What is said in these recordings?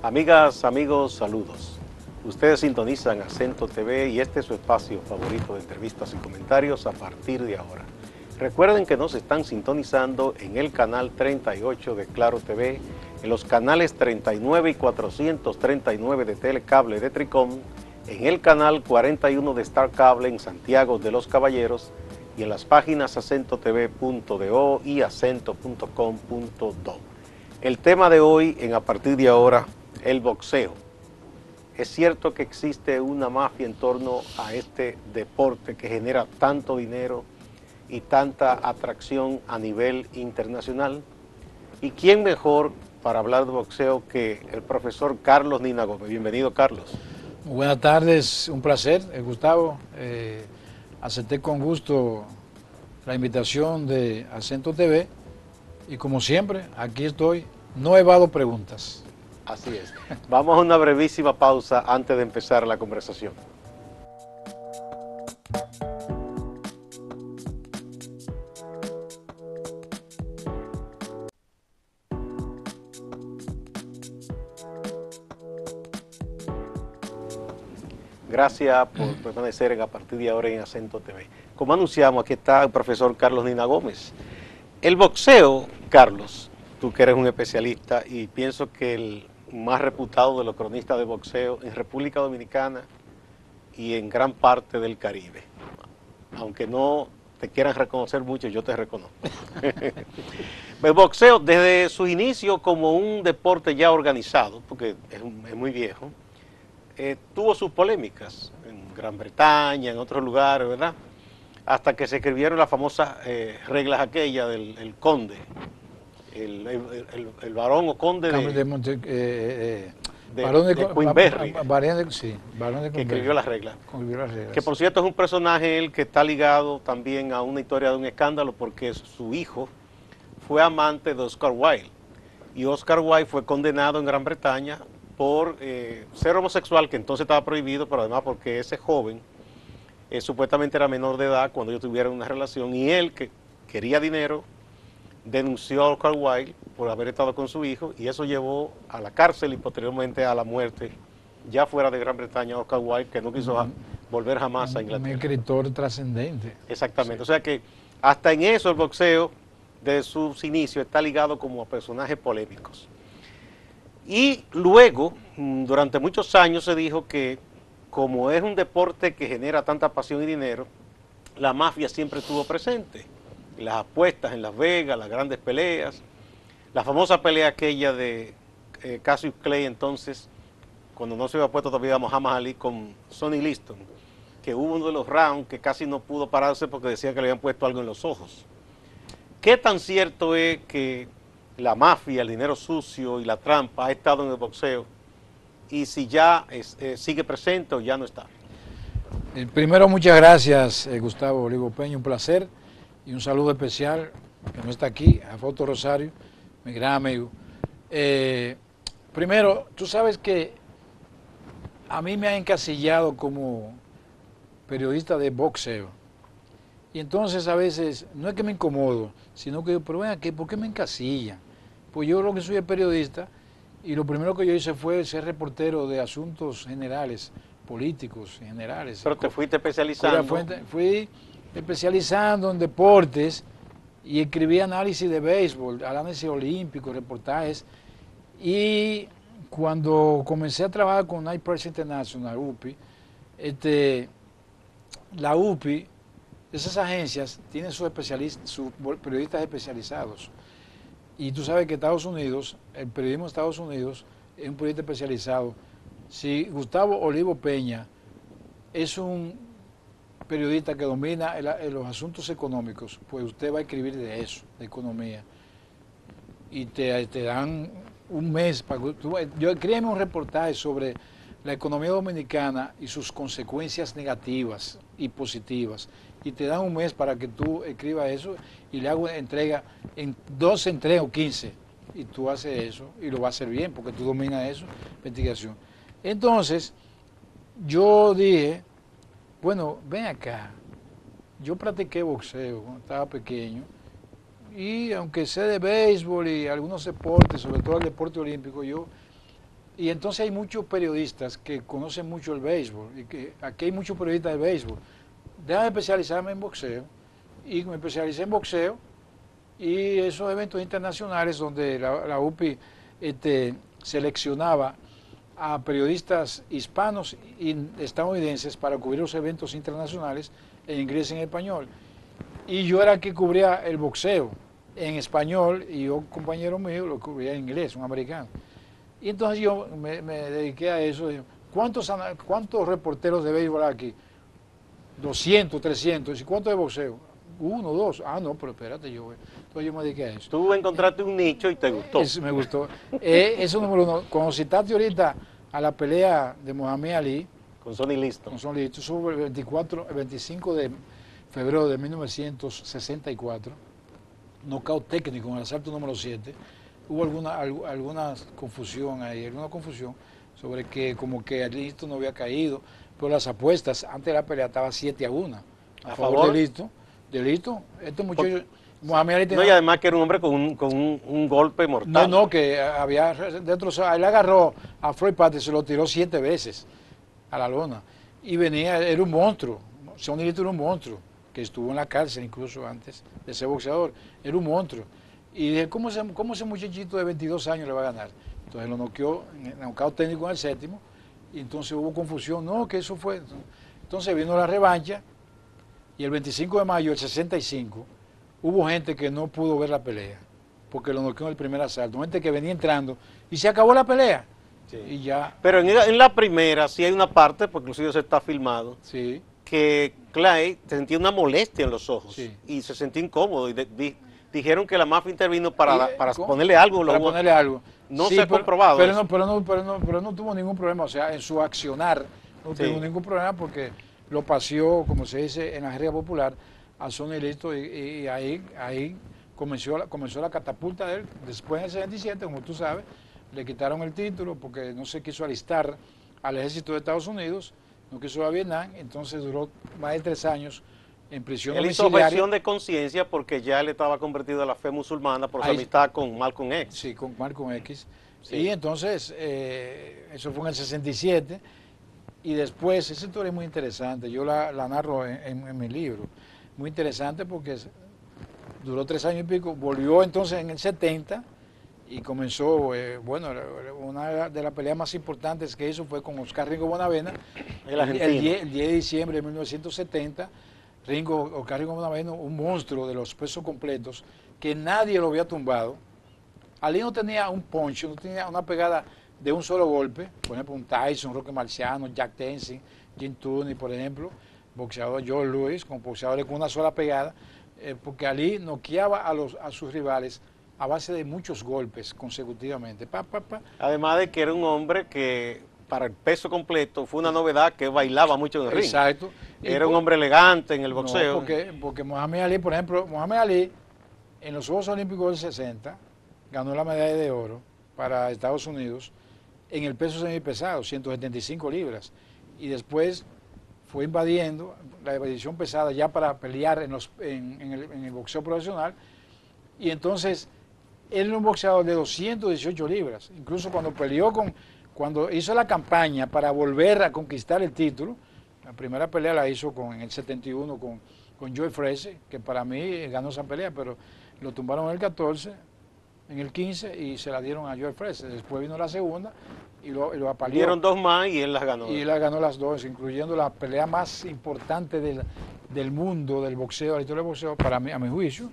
Amigas, amigos, saludos. Ustedes sintonizan Acento TV y este es su espacio favorito de entrevistas y comentarios a partir de ahora. Recuerden que nos están sintonizando en el canal 38 de Claro TV, en los canales 39 y 439 de Telecable de Tricom, en el canal 41 de Star Cable en Santiago de los Caballeros y en las páginas acentotv.do y acento.com.do. El tema de hoy, en a partir de ahora, el boxeo. Es cierto que existe una mafia en torno a este deporte que genera tanto dinero y tanta atracción a nivel internacional. ¿Y quién mejor para hablar de boxeo que el profesor Carlos Nina Gómez? Bienvenido, Carlos. Buenas tardes, un placer, Gustavo. Acepté con gusto la invitación de Acento TV y como siempre, aquí estoy, no evado preguntas. Así es. Vamos a una brevísima pausa antes de empezar la conversación. Gracias por permanecer a partir de ahora en Acento TV. Como anunciamos, aquí está el profesor Carlos Nina Gómez. El boxeo, Carlos, tú que eres un especialista y pienso que el más reputado de los cronistas de boxeo en República Dominicana y en gran parte del Caribe. Aunque no te quieran reconocer mucho, yo te reconozco. El boxeo, desde su inicio como un deporte ya organizado, porque es muy viejo, tuvo sus polémicas en Gran Bretaña, en otros lugares, ¿verdad? Hasta que se escribieron las famosas reglas aquellas del conde, el varón o conde de Queenberry, que escribió las reglas. Que por cierto es un personaje él que está ligado también a una historia de un escándalo porque su hijo fue amante de Oscar Wilde y Oscar Wilde fue condenado en Gran Bretaña por ser homosexual, que entonces estaba prohibido, pero además porque ese joven supuestamente era menor de edad cuando ellos tuvieron una relación y él, que quería dinero, denunció a Oscar Wilde por haber estado con su hijo y eso llevó a la cárcel y posteriormente a la muerte, ya fuera de Gran Bretaña, Oscar Wilde, que no quiso volver jamás a Inglaterra. Un escritor trascendente. Exactamente, sí. O sea que hasta en eso el boxeo, desde sus inicios, está ligado como a personajes polémicos. Y luego, durante muchos años se dijo que como es un deporte que genera tanta pasión y dinero, la mafia siempre estuvo presente. Las apuestas en Las Vegas, las grandes peleas, la famosa pelea aquella de Cassius Clay entonces, cuando no se había puesto todavía Muhammad Ali con Sonny Liston, que hubo uno de los rounds que casi no pudo pararse porque decía que le habían puesto algo en los ojos. ¿Qué tan cierto es que la mafia, el dinero sucio y la trampa ha estado en el boxeo y si ya sigue presente o ya no está? Primero, muchas gracias, Gustavo Olivo Peña, un placer y un saludo especial, que no está aquí, a Fausto Rosario, mi gran amigo. Primero, tú sabes que a mí me ha encasillado como periodista de boxeo. Y entonces a veces, no es que me incomodo, sino que, pero ven aquí, ¿por qué me encasillan? Pues yo lo que soy es periodista y lo primero que yo hice fue ser reportero de asuntos generales, políticos generales. Pero te fuiste especializando. Fui especializando en deportes y escribí análisis de béisbol, análisis olímpico, reportajes. Y cuando comencé a trabajar con Night Press International, UPI, la UPI, esas agencias tienen sus periodistas especializados. Y tú sabes que Estados Unidos, el periodismo de Estados Unidos es un periodista especializado. Si Gustavo Olivo Peña es un periodista que domina los asuntos económicos, pues usted va a escribir de eso, de economía. Y te dan un mes para yo escríbeme un reportaje sobre la economía dominicana y sus consecuencias negativas y positivas. Y te dan un mes para que tú escribas eso y le hago entrega en 12 entregas o 15. Y tú haces eso y lo vas a hacer bien porque tú dominas eso, investigación. Entonces, yo dije, bueno, ven acá. Yo practiqué boxeo cuando estaba pequeño y aunque sé de béisbol y algunos deportes, sobre todo el deporte olímpico, yo Y entonces hay muchos periodistas que conocen mucho el béisbol, y que aquí hay muchos periodistas de béisbol. Déjame especializarme en boxeo, y me especialicé en boxeo, y esos eventos internacionales donde la UPI seleccionaba a periodistas hispanos y estadounidenses para cubrir los eventos internacionales en inglés y en español. Y yo era el que cubría el boxeo en español y un compañero mío lo cubría en inglés, un americano. Y entonces yo me dediqué a eso. ¿Cuántos reporteros de béisbol hay aquí? 200, 300. ¿Y cuántos de boxeo? Uno, dos. Ah, no, pero espérate, entonces yo me dediqué a eso. Tú encontraste un nicho y te gustó. Me gustó. Eso número uno. Cuando citaste ahorita a la pelea de Mohamed Ali. Con Sonny Liston. Con Sonny Liston. Eso fue el 25 de febrero de 1964. Nocaut técnico en el asalto número 7. Hubo alguna confusión ahí, sobre que como que Liston no había caído, pero las apuestas antes de la pelea estaba 7-1 a favor de Liston. Estos muchachos, Mohamed Ali tenía, no, y además que era un hombre con un golpe mortal. No, que había dentro, él agarró a Floyd Patterson, se lo tiró 7 veces a la lona, y era un monstruo. Sonny Liston era un monstruo, que estuvo en la cárcel incluso antes de ser boxeador, era un monstruo. Y dije, ¿cómo ese muchachito de 22 años le va a ganar? Entonces lo noqueó en nocaut técnico en el 7º, y entonces hubo confusión, no, que eso fue. Entonces vino la revancha, y el 25 de mayo del 65, hubo gente que no pudo ver la pelea, porque lo noqueó en el primer asalto, gente que venía entrando, y se acabó la pelea. Sí. Y ya. Pero en la primera sí hay una parte, porque inclusive se está filmado, sí, que Clay sentía una molestia en los ojos, sí, y se sentía incómodo, y dijeron que la mafia intervino para ponerle algo. Para ponerle algo. No se ha comprobado. Pero no tuvo ningún problema, o sea, en su accionar no tuvo ningún problema porque lo paseó, como se dice en la jerga popular, a Sonny Liston y ahí comenzó la catapulta de él. Después en el 77, como tú sabes, le quitaron el título porque no se quiso alistar al ejército de Estados Unidos, no quiso ir a Vietnam, entonces duró más de 3 años en prisión domiciliaria. Él hizo objeción de conciencia porque ya él estaba convertido a la fe musulmana por su amistad con Malcolm X. Sí, con Malcolm X. Sí. Y entonces, eso fue en el 67, y después, esa historia es muy interesante, yo la narro en mi libro, muy interesante porque duró 3 años y pico, volvió entonces en el 70 y comenzó, una de las peleas más importantes que hizo fue con Oscar Ringo Bonavena, el 10 de diciembre de 1970, Oscar Ringo Bonavena, un monstruo de los pesos completos, que nadie lo había tumbado. Ali no tenía un punch, no tenía una pegada de un solo golpe, por ejemplo un Tyson, Roque Marciano, Jack Dempsey, Jim Tooney, por ejemplo, boxeador Joe Louis, con boxeadores con una sola pegada, porque Ali noqueaba a sus rivales a base de muchos golpes consecutivamente. Además de que era un hombre que para el peso completo fue una novedad, que bailaba mucho en el ring. Exacto. Era un hombre elegante en el boxeo. No, porque Mohamed Ali, por ejemplo, Mohamed Ali en los Juegos Olímpicos del 60 ganó la medalla de oro para Estados Unidos en el peso semipesado, 175 libras. Y después fue invadiendo la edición pesada ya para pelear en el boxeo profesional. Y entonces él era un boxeador de 218 libras. Incluso cuando hizo la campaña para volver a conquistar el título, la primera pelea la hizo en el 71 con Joe Frazier, que para mí ganó esa pelea, pero lo tumbaron en el 14, en el 15 y se la dieron a Joe Frazier. Después vino la segunda y lo apaleó. Dieron 2 más y él las ganó. Y él las ganó las 2, incluyendo la pelea más importante del mundo del boxeo, de la historia del boxeo, para mí, a mi juicio,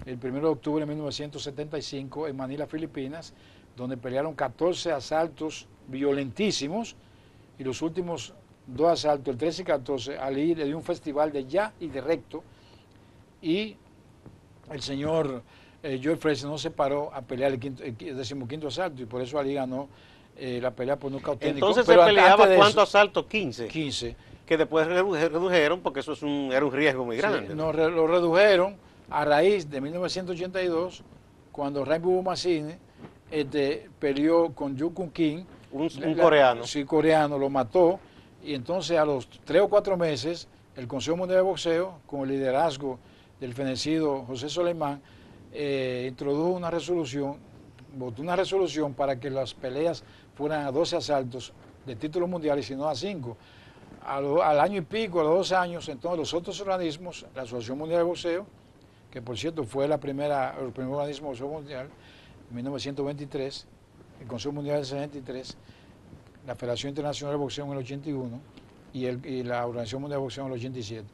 el 1 de octubre de 1975 en Manila, Filipinas, donde pelearon 14 asaltos violentísimos, y los últimos 2 asaltos, el 13 y 14, Ali le dio un festival de ya y de recto, y el señor Joe Frazier no se paró a pelear el 15º asalto, y por eso Ali ganó la pelea por nocaut técnico. Entonces se peleaba ¿cuántos asaltos? 15. 15. Que después redujeron porque eso era un riesgo muy grande. Sí, no, lo redujeron a raíz de 1982, cuando Rainbow Massine peleó con Yu Kun Kim, un coreano. Sí, coreano, lo mató, y entonces a los 3 o 4 meses, el Consejo Mundial de Boxeo, con el liderazgo del fenecido José Soleimán, introdujo una resolución, votó una resolución para que las peleas fueran a 12 asaltos de títulos mundiales, sino a 5. Al año y pico, a los 2 años, entonces los otros organismos, la Asociación Mundial de Boxeo, que por cierto fue el primer organismo de boxeo mundial, en 1923, el Consejo Mundial del 63, la Federación Internacional de Boxeo en el 81 y la Organización Mundial de Boxeo en el 87.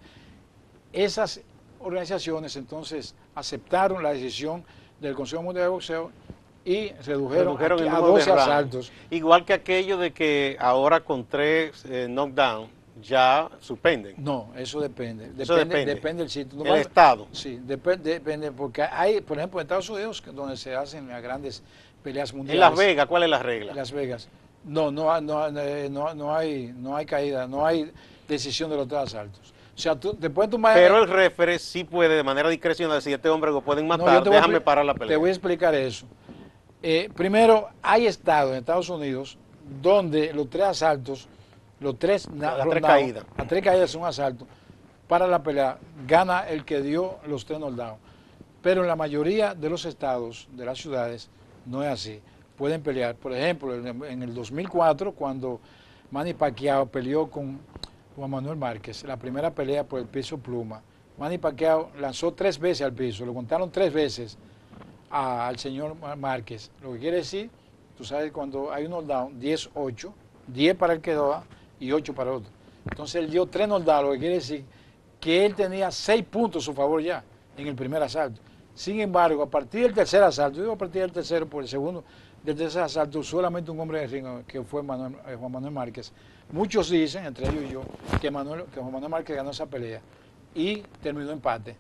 Esas organizaciones entonces aceptaron la decisión del Consejo Mundial de Boxeo y redujeron a 12 asaltos. Igual que aquello de que ahora con 3 knockdown ya suspenden. No, eso depende. Depende del sitio. El estado. Sí, depende, porque hay, por ejemplo, en Estados Unidos, donde se hacen las grandes peleas mundiales. En Las Vegas, ¿cuál es la regla? En Las Vegas. No hay caída, no hay decisión de los 3 asaltos. O sea, te pueden tomar... Pero el referee sí puede, de manera discrecional, decir, este hombre lo pueden matar, déjame parar la pelea. Te voy a explicar eso. Primero, hay estados en Estados Unidos donde los 3 asaltos, las 3 caídas. Las 3 caídas son asaltos. Para la pelea, gana el que dio los 3 knockdowns. Pero en la mayoría de los estados, de las ciudades, no es así. Pueden pelear. Por ejemplo, en el 2004, cuando Manny Pacquiao peleó con Juan Manuel Márquez, la primera pelea por el peso pluma, Manny Pacquiao lanzó 3 veces al piso, lo contaron 3 veces al señor Márquez. Lo que quiere decir, tú sabes, cuando hay un knockdown, 10-8, 10 para el que da y 8 para el otro. Entonces él dio 3 knockdowns, lo que quiere decir que él tenía 6 puntos a su favor ya en el primer asalto. Sin embargo, a partir del tercer asalto, yo digo a partir del tercero por el segundo, del tercer asalto, solamente un hombre de ring, que fue Juan Manuel Márquez. Muchos dicen, entre ellos yo, que Juan Manuel Márquez ganó esa pelea y terminó empate.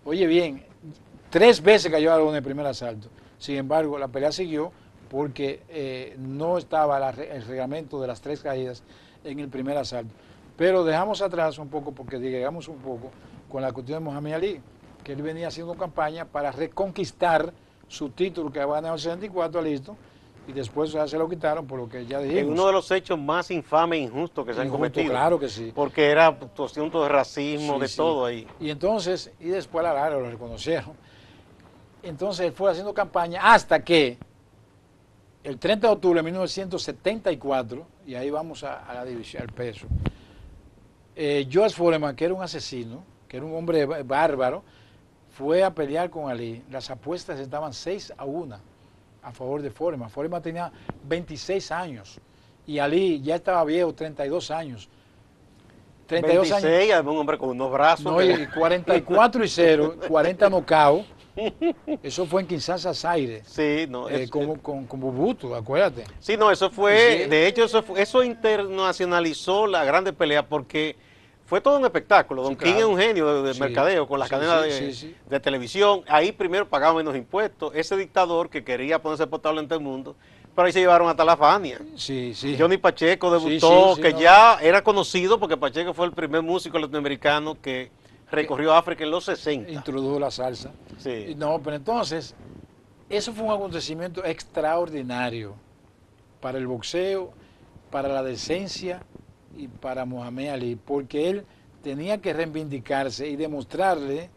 Oye bien, 3 veces cayó algo en el primer asalto. Sin embargo, la pelea siguió porque no estaba el reglamento de las 3 caídas en el primer asalto. Pero dejamos atrás un poco, porque llegamos un poco con la cuestión de Muhammad Ali, que él venía haciendo campaña para reconquistar su título que había ganado en el 64, listo, y después ya se lo quitaron por lo que ya dijimos. Es uno de los hechos más infames e injustos que se han cometido. Claro que sí. Porque era asunto de racismo, sí, de todo ahí. Y entonces, y después a la larga lo reconocieron. Entonces él fue haciendo campaña hasta que el 30 de octubre de 1974, y ahí vamos a la división, al peso, George Foreman, que era un asesino, que era un hombre bárbaro, fue a pelear con Ali. Las apuestas estaban 6-1 a favor de Foreman. Foreman tenía 26 años y Ali ya estaba viejo, 32 años. 32 26, años. Un hombre con unos brazos. No, y 44-0, 40 knockouts. Eso fue en Kinshasa, Zaire. Sí, no. Con Mobutu, acuérdate. Sí, no, eso fue, sí, de hecho, eso internacionalizó la grande pelea porque fue todo un espectáculo. Don King es un genio de mercadeo con las cadenas de televisión. Ahí primero pagaba menos impuestos. Ese dictador que quería ponerse potable en todo el mundo, pero ahí se llevaron hasta la Fania. Sí, sí. Johnny Pacheco debutó, que ya era conocido porque Pacheco fue el primer músico latinoamericano que recorrió África en los 60. Introdujo la salsa. Sí. No, pero entonces, eso fue un acontecimiento extraordinario para el boxeo, para la decencia y para Muhammad Ali, porque él tenía que reivindicarse y demostrarle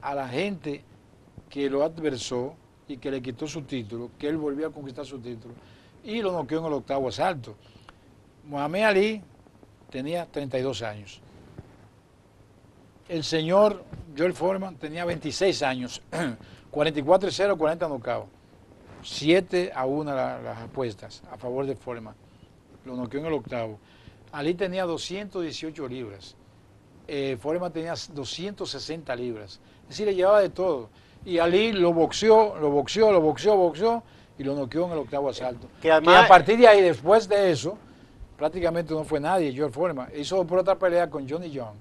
a la gente que lo adversó y que le quitó su título, que él volvió a conquistar su título, y lo noqueó en el 8º asalto. Muhammad Ali tenía 32 años. El señor George Foreman tenía 26 años, 44-0, 40 knockouts, 7-1 las apuestas a favor de Foreman. Lo noqueó en el 8º. Ali tenía 218 libras, Foreman tenía 260 libras, es decir, le llevaba de todo. Y Ali lo boxeó y lo noqueó en el 8º asalto. Que a partir de ahí, después de eso, prácticamente no fue nadie, George Foreman. Hizo por otra pelea con Johnny Young,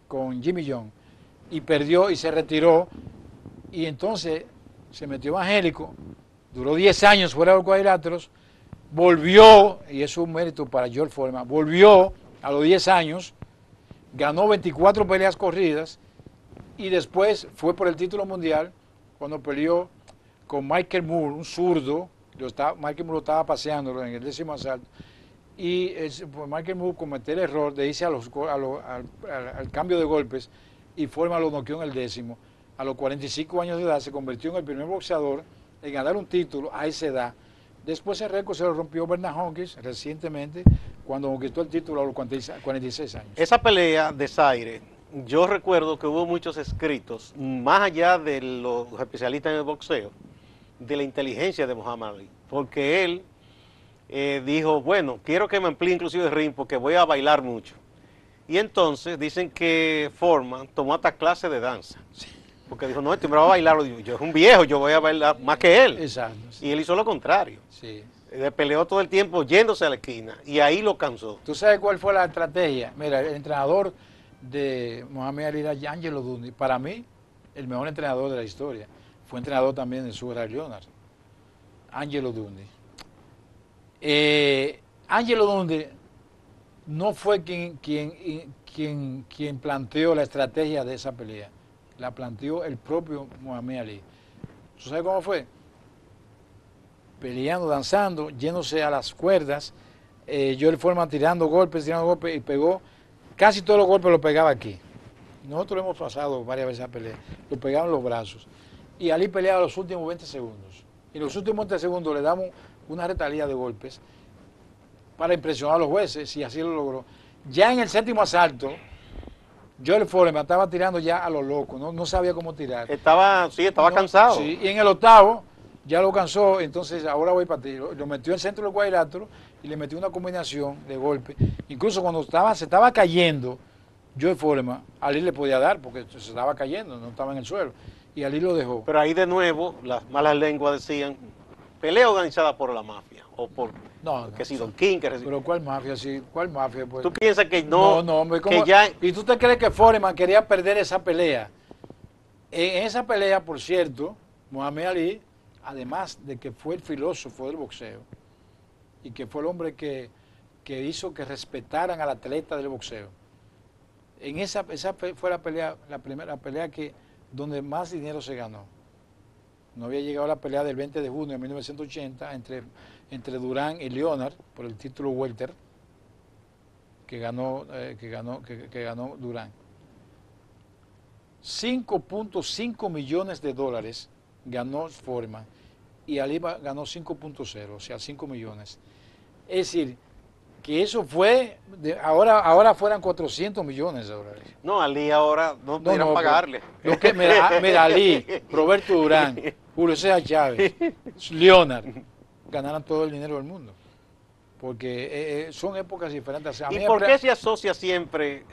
con Jimmy Young, y perdió y se retiró, y entonces se metió evangélico, duró 10 años fuera de los cuadriláteros, volvió, y eso es un mérito para George Foreman, volvió a los 10 años, ganó 24 peleas corridas, y después fue por el título mundial, cuando peleó con Michael Moore, un zurdo, Michael Moore lo estaba paseando en el 10º asalto, y Michael Moore cometió el error de irse al cambio de golpes, y Foreman lo noqueó en el 10º. A los 45 años de edad se convirtió en el primer boxeador en ganar un título a esa edad, Después el récord se lo rompió Bernard Hopkins recientemente, cuando conquistó el título a los 46 años. Esa pelea de Zaire, yo recuerdo que hubo muchos escritos, más allá de los especialistas en el boxeo, de la inteligencia de Muhammad Ali, porque él dijo, bueno, quiero que me amplíe inclusive el ring porque voy a bailar mucho. Y entonces dicen que Foreman tomó hasta clase de danza. Porque dijo, no, este hombre va a bailar. Yo es un viejo, yo voy a bailar más que él. Exacto. Y él hizo lo contrario. Sí. Peleó todo el tiempo yéndose a la esquina. Y ahí lo cansó. ¿Tú sabes cuál fue la estrategia? Mira, el entrenador de Muhammad Ali era Angelo Dundee. Para mí, el mejor entrenador de la historia. Fue entrenador también de Sugar Ray Leonard. Angelo Dundee. Angelo Dundee no fue quien planteó la estrategia de esa pelea. La planteó el propio Muhammad Ali. ¿Tú sabes cómo fue? Peleando, danzando, yéndose a las cuerdas, Joel Foreman tirando golpes y pegó, casi todos los golpes los pegaba aquí. Nosotros hemos pasado varias veces a pelear, lo pegaba en los brazos. Y Ali peleaba los últimos 20 segundos. Y en los últimos 20 segundos le damos una retalía de golpes para impresionar a los jueces, y así lo logró. Ya en el séptimo asalto, Joel Foreman estaba tirando ya a lo loco, no sabía cómo tirar. Estaba cansado. Sí, y en el octavo ya lo cansó, entonces ahora voy para ti. Lo metió en el centro del cuadrilátero y le metió una combinación de golpes. Incluso cuando se estaba cayendo Joel Foreman, Ali le podía dar porque se estaba cayendo, no estaba en el suelo. Y Ali lo dejó. Pero ahí de nuevo, las malas lenguas decían, pelea organizada por la mafia, o por, que si Don King, que pero ¿cuál mafia? Sí, ¿cuál mafia? Pues, ¿tú piensas que no? No, hombre, que ya... ¿Y tú te crees que Foreman quería perder esa pelea? En esa pelea, por cierto, Muhammad Ali, además de que fue el filósofo del boxeo, y que fue el hombre que hizo que respetaran al atleta del boxeo, esa fue la pelea, la primera pelea donde más dinero se ganó. No había llegado la pelea del 20 de junio de 1980 entre Durán y Leonard por el título welter que ganó Durán. 5.5 millones de dólares ganó Foreman y Ali ganó 5.0, o sea, 5 millones. Es decir, que eso fue, ahora fueran 400 millones de dólares. No, Ali ahora no pudieran pagarle. Mira, Ali, Roberto Durán, Julio César Chávez, Leonard, ganaran todo el dinero del mundo. Porque son épocas diferentes. ¿Y por qué se asocia siempre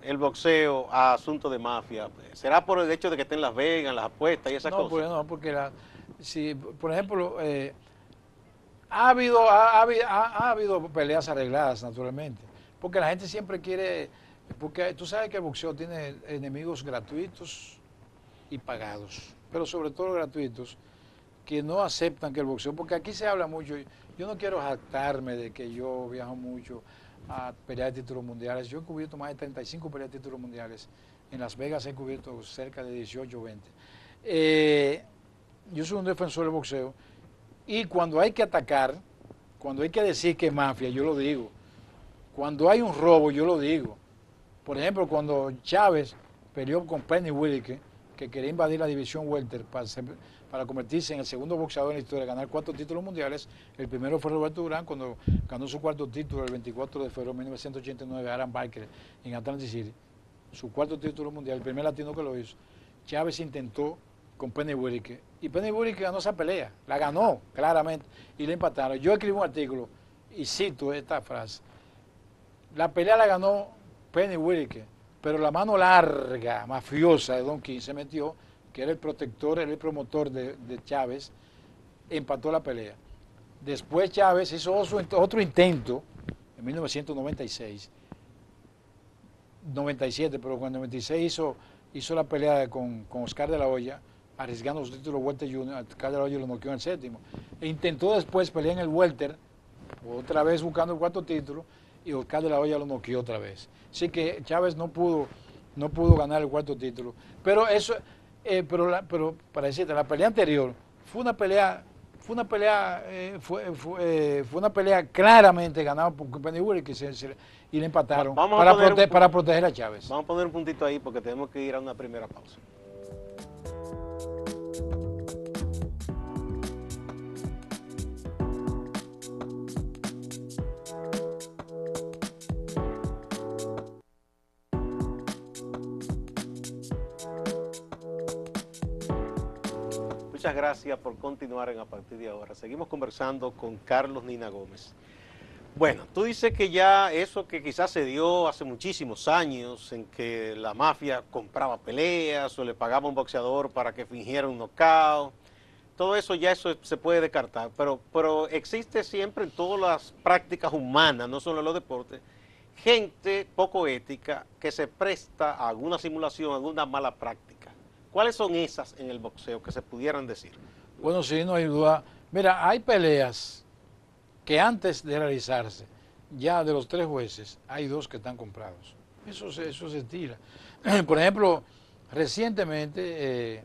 el boxeo a asuntos de mafia? ¿Será por el hecho de que esté en Las Vegas, las apuestas y esas cosas? No, porque si, por ejemplo, ha habido peleas arregladas, naturalmente. Porque la gente siempre quiere, porque tú sabes que el boxeo tiene enemigos gratuitos y pagados, pero sobre todo gratuitos, que no aceptan que el boxeo, porque aquí se habla mucho, yo no quiero jactarme de que yo viajo mucho a pelear de títulos mundiales. Yo he cubierto más de 35 peleas de títulos mundiales. En Las Vegas he cubierto cerca de 18 o 20. Yo soy un defensor del boxeo y cuando hay que atacar, cuando hay que decir que es mafia, yo lo digo. Cuando hay un robo, yo lo digo. Por ejemplo, cuando Chávez peleó con Penny Whitaker, que quería invadir la división welter para convertirse en el segundo boxeador en la historia, ganar 4 títulos mundiales. El primero fue Roberto Durán, cuando ganó su cuarto título el 24 de febrero de 1989, Aran Barker, en Atlantic City. Su cuarto título mundial, el primer latino que lo hizo. Chávez intentó con Penny Whitaker, y Penny Whitaker ganó esa pelea, la ganó claramente, y le empataron. Yo escribí un artículo, y cito esta frase: la pelea la ganó Penny Whitaker, pero la mano larga, mafiosa de Don King se metió, que era el protector, era el promotor de Chávez, empató la pelea. Después Chávez hizo otro intento en 1996, 97, pero cuando en 96 hizo la pelea con Oscar de la Hoya, arriesgando su título welter junior. Oscar de la Hoya lo noqueó en el séptimo. E intentó después pelear en el welter, otra vez buscando el cuarto título, y Oscar de la Hoya lo noqueó otra vez. Así que Chávez no pudo ganar el cuarto título. Pero eso, pero para decirte, la pelea anterior fue una pelea claramente ganada por Penny Whitaker y le empataron para proteger a Chávez. Vamos a poner un puntito ahí porque tenemos que ir a una primera pausa. Muchas gracias por continuar en A Partir de Ahora. Seguimos conversando con Carlos Nina Gómez. Bueno, tú dices que ya eso que quizás se dio hace muchísimos años, en que la mafia compraba peleas o le pagaba a un boxeador para que fingiera un knockout, todo eso ya eso se puede descartar, pero existe siempre en todas las prácticas humanas, no solo en los deportes, gente poco ética que se presta a alguna simulación, a alguna mala práctica. ¿Cuáles son esas en el boxeo que se pudieran decir? Bueno, sí, no hay duda. Mira, hay peleas que antes de realizarse, ya de los 3 jueces, hay 2 que están comprados. Eso se tira. Por ejemplo, recientemente,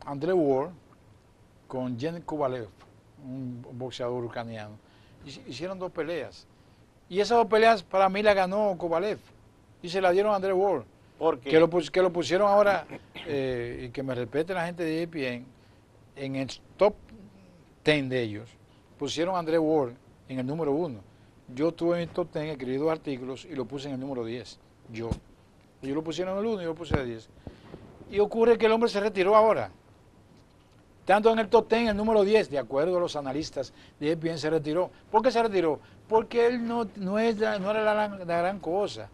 André Ward con Jen Kovalev, un boxeador ucraniano, hicieron 2 peleas. Y esas 2 peleas para mí la ganó Kovalev y se la dieron a André Ward. ¿Por qué? Que lo pusieron ahora, y que me respete la gente de ESPN, en el top 10 de ellos, pusieron a André Ward en el número 1. Yo estuve en el top 10, escribí 2 artículos y lo puse en el número 10. Ellos lo pusieron en el 1 y yo lo puse en el 10. Y ocurre que el hombre se retiró ahora. Tanto en el top 10, el número 10, de acuerdo a los analistas de ESPN, se retiró. ¿Por qué se retiró? Porque él no era la gran cosa.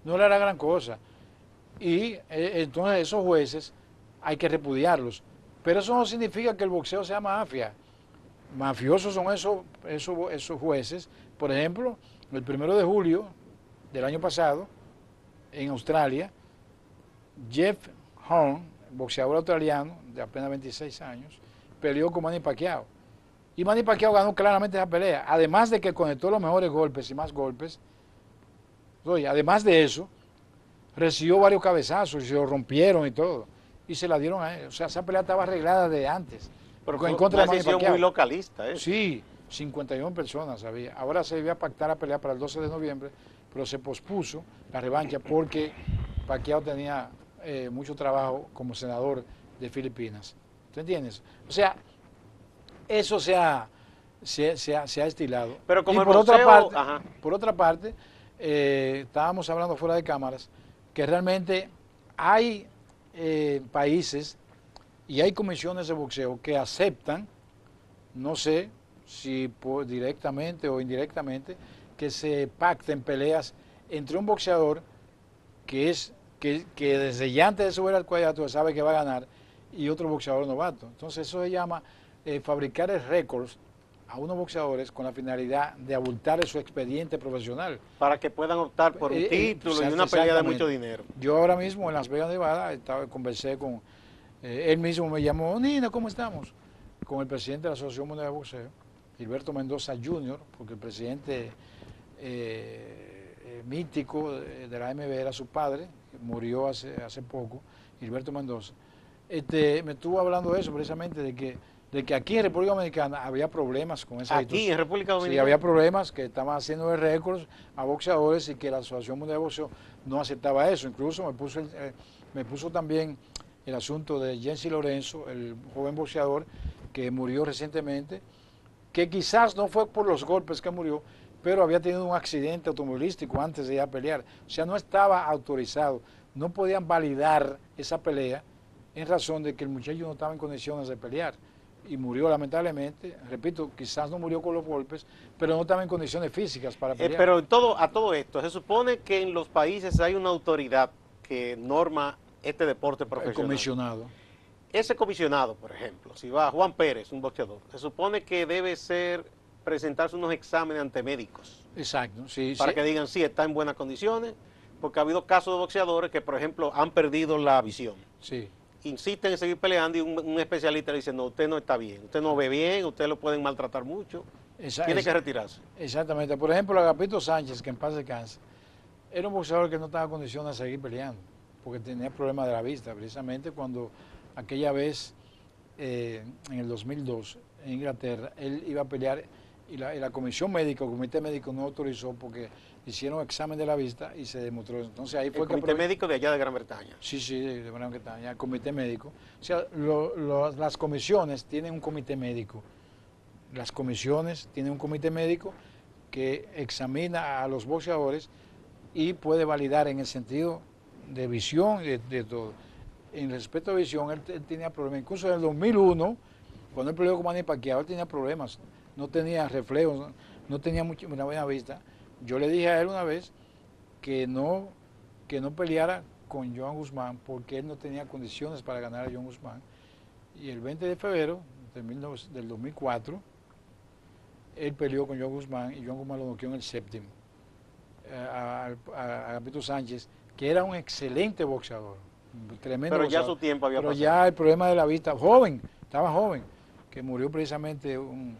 No era la gran cosa. Y entonces esos jueces hay que repudiarlos. Pero eso no significa que el boxeo sea mafia. Mafiosos son esos jueces. Por ejemplo, el 1 de julio del año pasado, en Australia, Jeff Horn, boxeador australiano de apenas 26 años, peleó con Manny Pacquiao. Y Manny Pacquiao ganó claramente esa pelea. Además de que conectó los mejores golpes y más golpes, oye, además de eso, recibió varios cabezazos y se lo rompieron y todo. Y se la dieron a él. O sea, esa pelea estaba arreglada de antes. Pero En contra de una Manny decisión Pacquiao. muy localista, ¿eh? Sí, 51 personas había. Ahora se iba a pactar la pelea para el 12 de noviembre, pero se pospuso la revancha porque Pacquiao tenía mucho trabajo como senador de Filipinas. ¿Tú entiendes? O sea, eso se ha estilado. Pero como y el por boxeo, otra parte, estábamos hablando fuera de cámaras, que realmente hay países y hay comisiones de boxeo que aceptan, no sé si directamente o indirectamente, que se pacten peleas entre un boxeador que desde ya antes de subir al cuadrilátero sabe que va a ganar y otro boxeador novato. Entonces eso se llama fabricar récords a unos boxeadores con la finalidad de abultar su expediente profesional. Para que puedan optar por un título y una pelea de mucho dinero. Yo ahora mismo en Las Vegas, Nevada, conversé con, él mismo me llamó, Nina, ¿cómo estamos? Con el presidente de la Asociación Mundial de Boxeo, Gilberto Mendoza Jr., porque el presidente mítico de la AMB era su padre, que murió hace poco, Gilberto Mendoza. Me estuvo hablando de eso precisamente, de que aquí en República Dominicana había problemas con esa situación. ¿Aquí en República Dominicana? Sí, había problemas, que estaban haciendo récords a boxeadores y que la Asociación Mundial de Boxeo no aceptaba eso. Incluso me puso también el asunto de Jensi Lorenzo, el joven boxeador que murió recientemente, que quizás no fue por los golpes que murió, pero había tenido un accidente automovilístico antes de ir a pelear. O sea, no estaba autorizado, no podían validar esa pelea en razón de que el muchacho no estaba en condiciones de pelear. Y murió lamentablemente, repito, quizás no murió con los golpes, pero no estaba en condiciones físicas para pelear. Pero a todo esto, se supone que en los países hay una autoridad que norma este deporte profesional. El comisionado. Ese comisionado, por ejemplo, si va Juan Pérez, un boxeador, se supone que debe presentarse unos exámenes ante médicos. Exacto, sí. Para que digan si está en buenas condiciones, porque ha habido casos de boxeadores que, por ejemplo, han perdido la visión. Sí. Insisten en seguir peleando y un especialista le dice, no, usted no está bien, usted no ve bien, usted lo pueden maltratar mucho, tiene que retirarse. Exactamente. Por ejemplo, Agapito Sánchez, que en paz descanse, era un boxeador que no estaba en condiciones de seguir peleando, porque tenía problemas de la vista, precisamente cuando aquella vez, en el 2002, en Inglaterra, él iba a pelear y la comisión médica, el comité médico no autorizó porque hicieron examen de la vista y se demostró. Entonces ahí fue el comité médico de allá de Gran Bretaña. Sí, de Gran Bretaña, el comité médico. O sea, las comisiones tienen un comité médico. Las comisiones tienen un comité médico que examina a los boxeadores y puede validar en el sentido de visión y de todo. en respecto a visión, él tenía problemas. Incluso en el 2001, cuando él peleó con Manny Pacquiao, él tenía problemas. No tenía reflejos, no tenía una buena vista. Yo le dije a él una vez que no peleara con Joan Guzmán porque él no tenía condiciones para ganar a Joan Guzmán. Y el 20 de febrero del 2004, él peleó con Joan Guzmán y Joan Guzmán lo noqueó en el séptimo. A Agapito Sánchez, que era un excelente boxeador, tremendo Pero boxeador. Ya su tiempo había Pero pasado. ya el problema de la vista, estaba joven, que murió precisamente un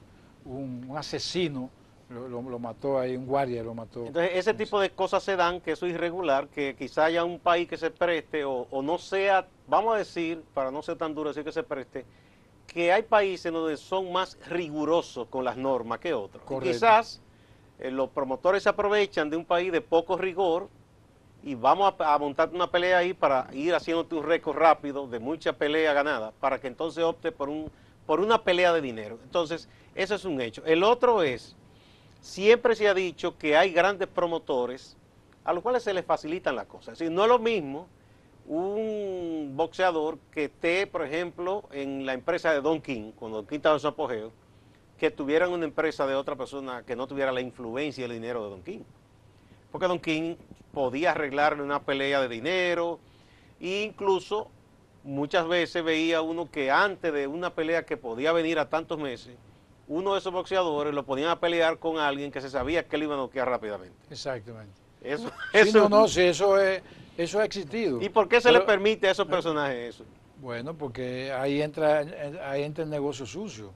asesino, lo mató ahí, un guardia lo mató. Entonces, ese tipo de cosas se dan, que eso es irregular, que quizá haya un país que se preste o no sea, vamos a decir, para no ser tan duro decir que se preste, que hay países donde son más rigurosos con las normas que otros. Y quizás los promotores se aprovechan de un país de poco rigor y vamos a montar una pelea ahí para ir haciéndote un récord rápido de mucha pelea ganada, para que entonces opte por una pelea de dinero. Entonces, eso es un hecho. El otro es, siempre se ha dicho que hay grandes promotores a los cuales se les facilitan las cosas. Es decir, no es lo mismo un boxeador que esté, por ejemplo, en la empresa de Don King, cuando Don King estaba en su apogeo, que tuvieran una empresa de otra persona que no tuviera la influencia y el dinero de Don King. Porque Don King podía arreglarle una pelea de dinero, e incluso muchas veces veía uno que antes de una pelea que podía venir a tantos meses, uno de esos boxeadores lo ponían a pelear con alguien que se sabía que él iba a noquear rápidamente. Exactamente. Eso ha existido. ¿Y por qué se le permite a esos personajes eso? Bueno, porque ahí entra el negocio sucio.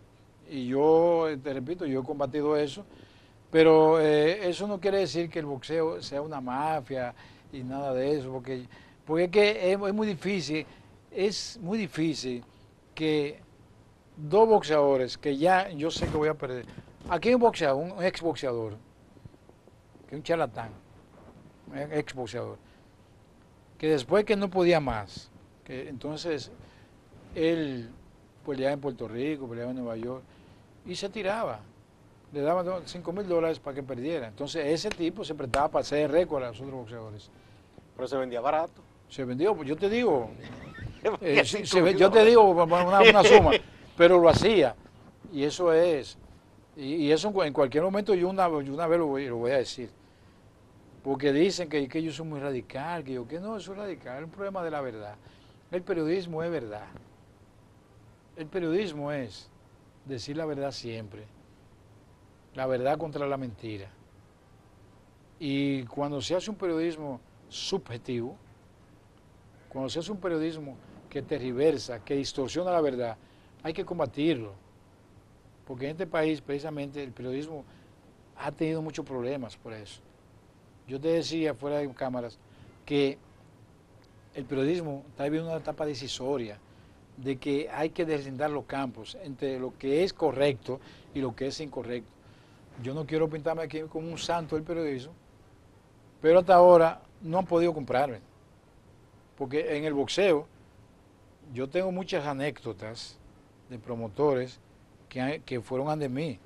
Y yo, te repito, yo he combatido eso, pero eso no quiere decir que el boxeo sea una mafia y nada de eso, porque es que es muy difícil que dos boxeadores que ya yo sé que voy a perder. Aquí hay un boxeador, un ex boxeador, que es un charlatán, un ex boxeador, que después que no podía más, que entonces él peleaba en Puerto Rico, peleaba en Nueva York y se tiraba. Le daban $5,000 para que perdiera. Entonces ese tipo se prestaba para hacer récord a los otros boxeadores. Pero se vendía barato. Se vendió, pues yo te digo, yo te digo una suma, pero lo hacía. Y eso es, y eso en cualquier momento yo una vez lo voy a decir. Porque dicen que yo soy muy radical, que no, eso es radical, es un problema de la verdad. El periodismo es verdad. El periodismo es decir la verdad siempre. La verdad contra la mentira. Y cuando se hace un periodismo subjetivo, cuando se hace un periodismo que tergiversa, que distorsiona la verdad, hay que combatirlo. Porque en este país, precisamente, el periodismo ha tenido muchos problemas por eso. Yo te decía, fuera de cámaras, que el periodismo está viviendo una etapa decisoria, de que hay que deslindar los campos entre lo que es correcto y lo que es incorrecto. Yo no quiero pintarme aquí como un santo del periodismo, pero hasta ahora no han podido comprarme. Porque en el boxeo, yo tengo muchas anécdotas de promotores que fueron ante mí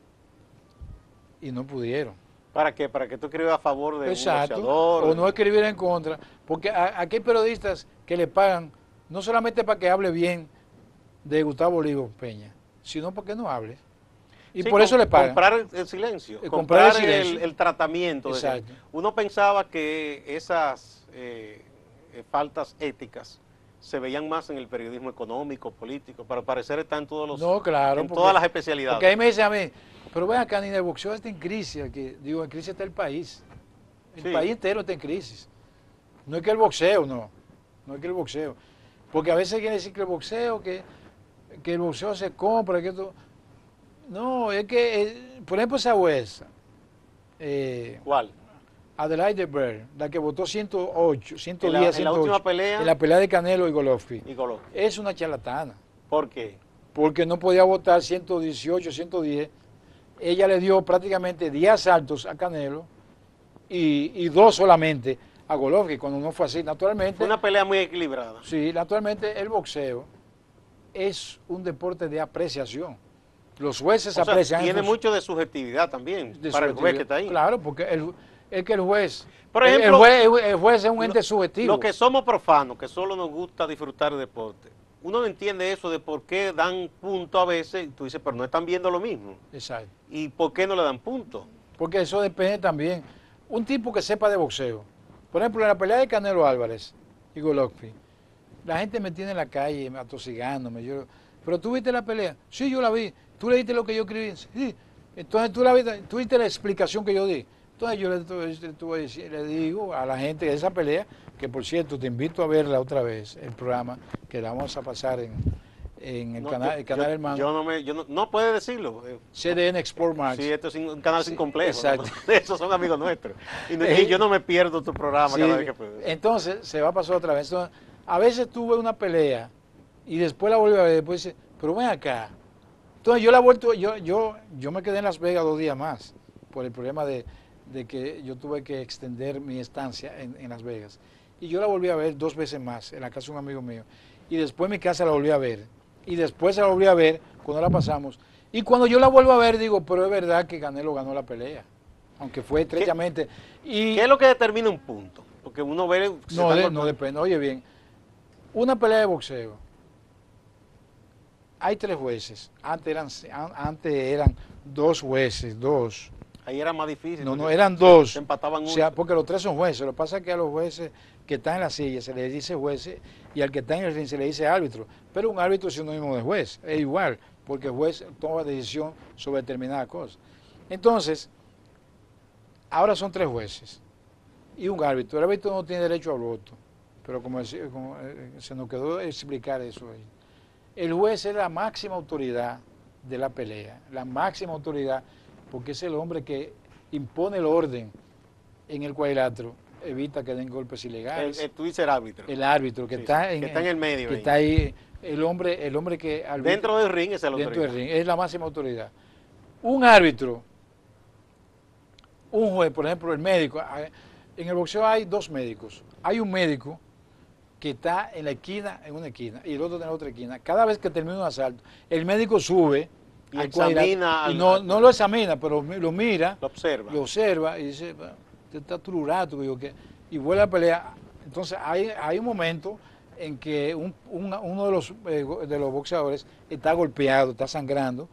y no pudieron. ¿Para qué? ¿Para que tú escribas a favor de Exacto, un boxeador? O no escribir en contra, porque aquí hay periodistas que le pagan no solamente para que hable bien de Gustavo Olivo Peña, sino para que no hable. Y sí, por eso le pagan. Comprar el silencio, comprar el el tratamiento. Exacto. Uno pensaba que esas faltas éticas se veían más en el periodismo económico, político, pero al parecer está en todos los, todas las especialidades. Porque ahí me dicen a mí, pero ven acá, ni el boxeo está en crisis, aquí. Digo, en crisis está el país. El país entero está en crisis. No es que el boxeo, no es que el boxeo. Porque a veces quiere decir que el boxeo, que el boxeo se compra, que esto... No, es que, por ejemplo, esa jueza. ¿Cuál? Adelaide Byrd, la que votó 108, 110, en la 108, última pelea. En la pelea de Canelo y Golovkin. Golovkin. Es una charlatana. ¿Por qué? Porque no podía votar 118, 110. Ella le dio prácticamente 10 asaltos a Canelo y 2 solamente a Golovkin, cuando no fue así. Naturalmente. Fue una pelea muy equilibrada. Sí, naturalmente el boxeo es un deporte de apreciación. Los jueces aprecian. Tiene mucho de subjetividad también, para el juez que está ahí. Claro, porque Es que el juez, Por ejemplo, el juez es un ente subjetivo. Los que somos profanos, que solo nos gusta disfrutar de deporte, uno no entiende eso de por qué dan punto a veces, y tú dices, pero no están viendo lo mismo. Exacto. ¿Y por qué no le dan punto? Porque eso depende también. Un tipo que sepa de boxeo. Por ejemplo, en la pelea de Canelo Álvarez y Golovkin, la gente me tiene en la calle, atosigándome. Pero tú viste la pelea. Sí, yo la vi. Tú leíste lo que yo escribí. Sí. Entonces tú viste la explicación que yo di. Entonces yo le digo a la gente de esa pelea, que por cierto te invito a verla otra vez, el programa, que la vamos a pasar en el canal hermano. No puede decirlo. CDN Export Max. Sí, esto es un canal sin complejo. Exacto. ¿No? Esos son amigos nuestros. Y yo no me pierdo tu programa Sí, cada vez que puedo. entonces se va a pasar otra vez. Entonces, a veces tuve una pelea y después la vuelvo a ver, después dice, pero ven acá. Entonces yo me quedé en Las Vegas 2 días más por el problema de que yo tuve que extender mi estancia en Las Vegas. Y yo la volví a ver 2 veces más en la casa de un amigo mío. Y después en mi casa la volví a ver. Y después se la volví a ver cuando la pasamos. Y cuando yo la vuelvo a ver digo, pero es verdad que Canelo ganó la pelea. Aunque fue estrechamente. ¿Qué es lo que determina un punto? Porque uno ve... No depende. Oye bien, una pelea de boxeo. Hay 3 jueces. Antes eran 2 jueces, 2. Ahí era más difícil. No, eran 2. Se empataban uno. O sea, porque los 3 son jueces. Lo que pasa es que a los jueces que están en la silla se les dice jueces y al que está en el ring se le dice árbitro. Pero un árbitro es sinónimo de juez. Es igual, porque el juez toma decisión sobre determinadas cosas. Entonces, ahora son 3 jueces y un árbitro. El árbitro no tiene derecho al voto. Pero como se nos quedó explicar eso ahí. El juez es la máxima autoridad de la pelea. La máxima autoridad porque es el hombre que impone el orden en el cuadrilátero, evita que den golpes ilegales. Tú dices el árbitro. El árbitro que, sí, está, que está en el medio. Que está ahí, el hombre que arbitra, dentro del ring es la autoridad. Dentro del ring, es la máxima autoridad. Un árbitro, un juez, por ejemplo, el médico, en el boxeo hay 2 médicos. Hay un médico que está en la esquina, en una esquina, y el otro en la otra esquina. Cada vez que termina un asalto, el médico sube y examina no lo examina, pero lo mira, lo observa y dice, usted está tururato, y vuelve a pelear. Entonces hay un momento en que uno de los boxeadores está golpeado, está sangrando,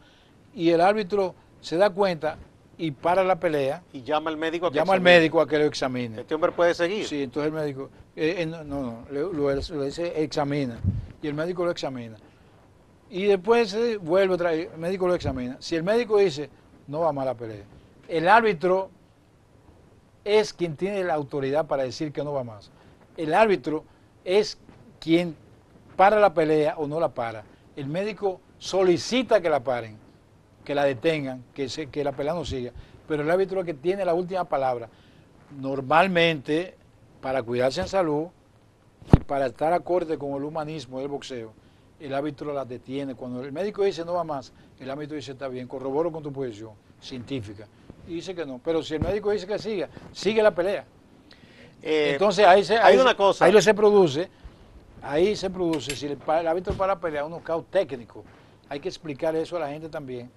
y el árbitro se da cuenta y para la pelea. Y llama al médico a que lo examine. ¿Este hombre puede seguir? Sí, entonces el médico, lo dice examina, y el médico lo examina. Y después vuelve otra vez, el médico lo examina. Si el médico dice, no va mal la pelea, el árbitro es quien tiene la autoridad para decir que no va más. El árbitro es quien para la pelea o no la para. El médico solicita que la paren, que la detengan, que la pelea no siga. Pero el árbitro es el que tiene la última palabra. Normalmente, para cuidarse en salud y para estar acorde con el humanismo del boxeo, el árbitro la detiene. Cuando el médico dice no va más, el árbitro dice está bien, corroboro con tu posición científica. Y dice que no. Pero si el médico dice que siga, sigue la pelea. Entonces ahí se produce, si el árbitro para la pelea, un knockout técnico. Hay que explicar eso a la gente también.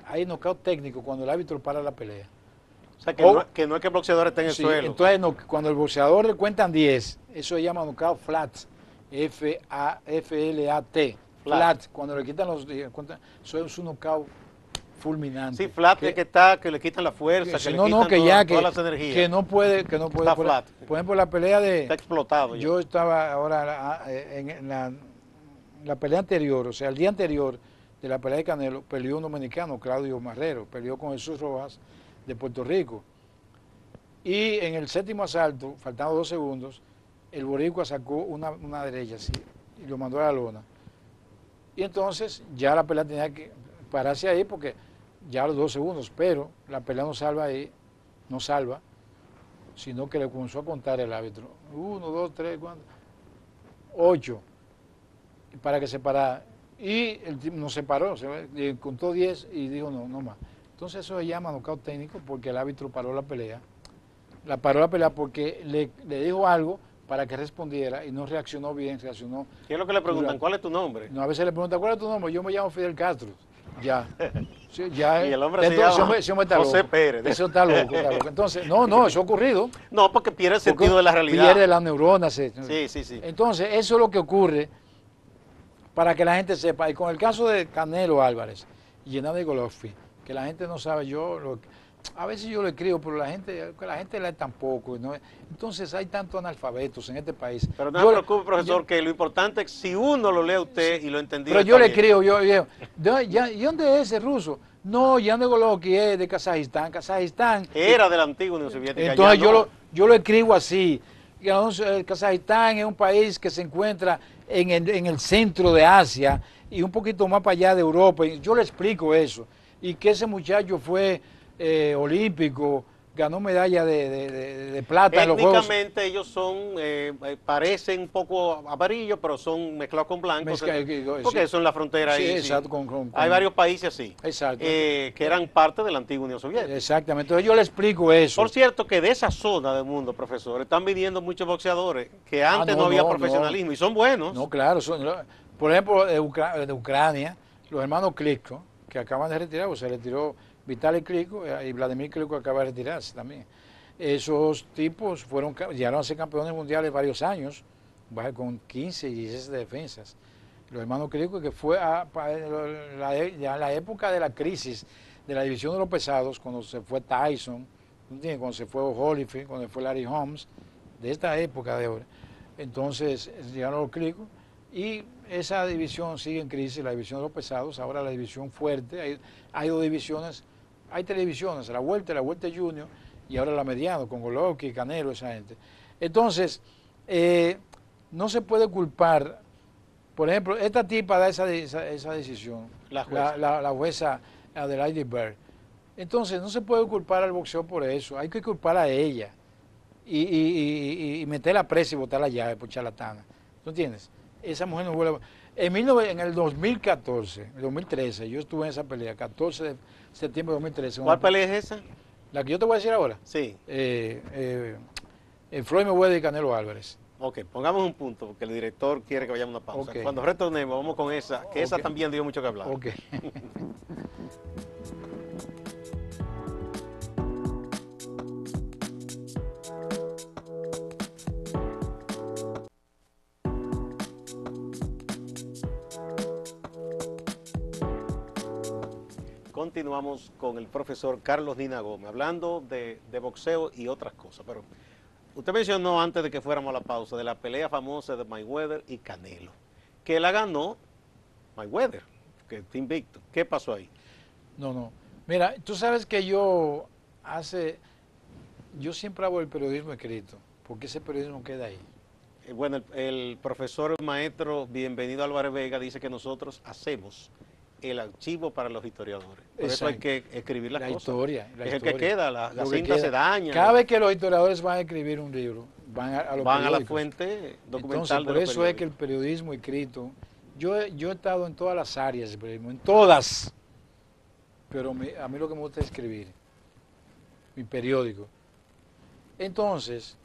Hay knockout técnico cuando el árbitro para la pelea. O sea, que no es que el boxeador esté en el suelo. Entonces, cuando el boxeador le cuentan 10, eso se llama knockout flat. F-L-A-T. Flat. Cuando le quitan eso es un knockout fulminante. Sí, flat es que le quitan la fuerza, que le quitan todas las energías. Que no puede. Está flat. Por ejemplo, la pelea está explotado ya. Yo estaba ahora en la pelea anterior, o sea, el día anterior de la pelea de Canelo, peleó un dominicano, Claudio Marrero, peleó con Jesús Rojas de Puerto Rico. Y en el 7º asalto, faltando 2 segundos, el boricua sacó una derecha así y lo mandó a la lona. Y entonces ya la pelea tenía que pararse ahí porque ya los 2 segundos, pero la pelea no salva ahí, sino que le comenzó a contar el árbitro. 1, 2, 3, 4, 8, para que se parara. Y el tipo no se paró, contó 10 y dijo no más. Entonces eso se llama knockout técnico porque el árbitro paró la pelea. Paró la pelea porque le dijo algo para que respondiera y no reaccionó bien, reaccionó. ¿Qué es lo que le preguntan? ¿Cuál es tu nombre? No, a veces le preguntan, ¿cuál es tu nombre? Yo me llamo Fidel Castro. Ya. Sí, ya, Y el hombre se entonces, llama ese hombre está José loco. Pérez. Eso está loco, está loco. Entonces, no, eso ha ocurrido. No, porque pierde el sentido de la realidad. Pierde las neuronas. Sí. Entonces, eso es lo que ocurre para que la gente sepa. Y con el caso de Canelo Álvarez y Gennady Golovkin, que la gente no sabe, a veces yo lo escribo, pero la gente lee tan poco, ¿no? Entonces hay tantos analfabetos en este país. Pero no se preocupe, profesor, que lo importante es si uno lo lee a usted y lo entendió. Pero yo le escribo, ¿y dónde es ese ruso? No, Gennady Golovkin es de Kazajistán. Era de la antigua Unión Soviética. Entonces ya no. yo lo escribo así. El Kazajistán es un país que se encuentra en el centro de Asia y un poquito más para allá de Europa. Y yo le explico eso. Y que ese muchacho fue olímpico, ganó medalla de plata en los Juegos. Técnicamente ellos son, parecen un poco amarillos, pero son mezclados con blancos. Porque eso en la frontera sí, ahí. Exacto, sí. Hay varios países así. Exacto. Que eran parte de la antigua Unión Soviética. Exactamente. Entonces yo le explico eso. Por cierto, que de esa zona del mundo, profesor, están viniendo muchos boxeadores que antes no había profesionalismo y son buenos. No, claro. Por ejemplo, de Ucrania, los hermanos Klitschko, que acaban de retirar, se retiró Vitaly Klitschko y Vladimir Klitschko acaba de retirarse también. Esos tipos llegaron a ser campeones mundiales varios años, con 15 y 16 defensas. Los hermanos Klitschko, que fue ya en la época de la crisis de la división de los pesados, cuando se fue Tyson, cuando se fue Holyfield, cuando se fue Larry Holmes, de esta época de ahora. Entonces llegaron los Klitschko y esa división sigue en crisis, la división de los pesados, ahora la división fuerte, hay dos divisiones. Hay televisiones, la Vuelta Junior y ahora la Mediano, con Golovkin, Canelo, esa gente. Entonces, no se puede culpar, por ejemplo, esta tipa da esa decisión, la jueza Adelaide Berg. Entonces, no se puede culpar al boxeo por eso, hay que culpar a ella y meterla presa y botarla allá por charlatana. ¿Tú entiendes? Esa mujer no vuelve. En el 2014, 2013, yo estuve en esa pelea, 14 de septiembre de 2013. ¿Cuál pelea es esa? La que yo te voy a decir ahora. Sí. Floyd Mayweather y Canelo Álvarez. Ok, pongamos un punto, porque el director quiere que vayamos a una pausa. Okay. Cuando retornemos, vamos con esa, que esa también dio mucho que hablar. Ok. Continuamos con el profesor Carlos Nina Gómez, hablando de boxeo y otras cosas. Pero usted mencionó antes de que fuéramos a la pausa de la pelea famosa de Mayweather y Canelo, que la ganó Mayweather, que está invicto. ¿Qué pasó ahí? No. Mira, tú sabes que yo siempre hago el periodismo escrito, porque ese periodismo queda ahí. Bueno, el profesor maestro Bienvenido Álvarez Vega dice que nosotros hacemos el archivo para los historiadores. Por eso hay que escribir las cosas. Es el que queda, la cinta se daña. Cada vez que los historiadores van a escribir un libro, van a la fuente documental. Entonces, por eso es que el periodismo escrito, yo he estado en todas las áreas del periodismo, en todas, pero a mí lo que me gusta es escribir, mi periódico. Entonces,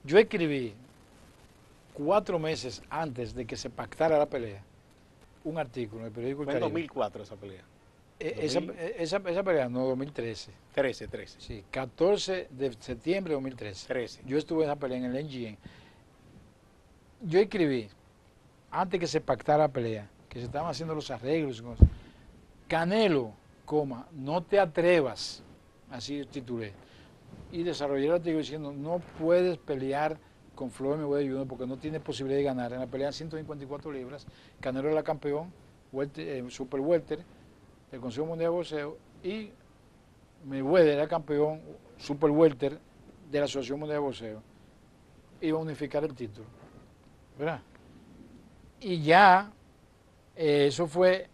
yo escribí 4 meses antes de que se pactara la pelea, un artículo en el periódico El Fue en Caribe. 2004 esa pelea. Esa pelea, no, 2013. 13. Sí, 14 de septiembre de 2013. 13. Yo estuve en esa pelea en el NGN. Yo escribí, antes que se pactara la pelea, que se estaban haciendo los arreglos, Canelo, no te atrevas, así titulé. Y desarrollé el artículo diciendo, no puedes pelear con Floyd Mayweather Jr. porque no tiene posibilidad de ganar. En la pelea de 154 libras, Canelo era campeón, super welter del Consejo Mundial de Boxeo, y Mayweather era campeón super welter de la Asociación Mundial de Boxeo. Iba a unificar el título, ¿verdad? Y ya, eso fue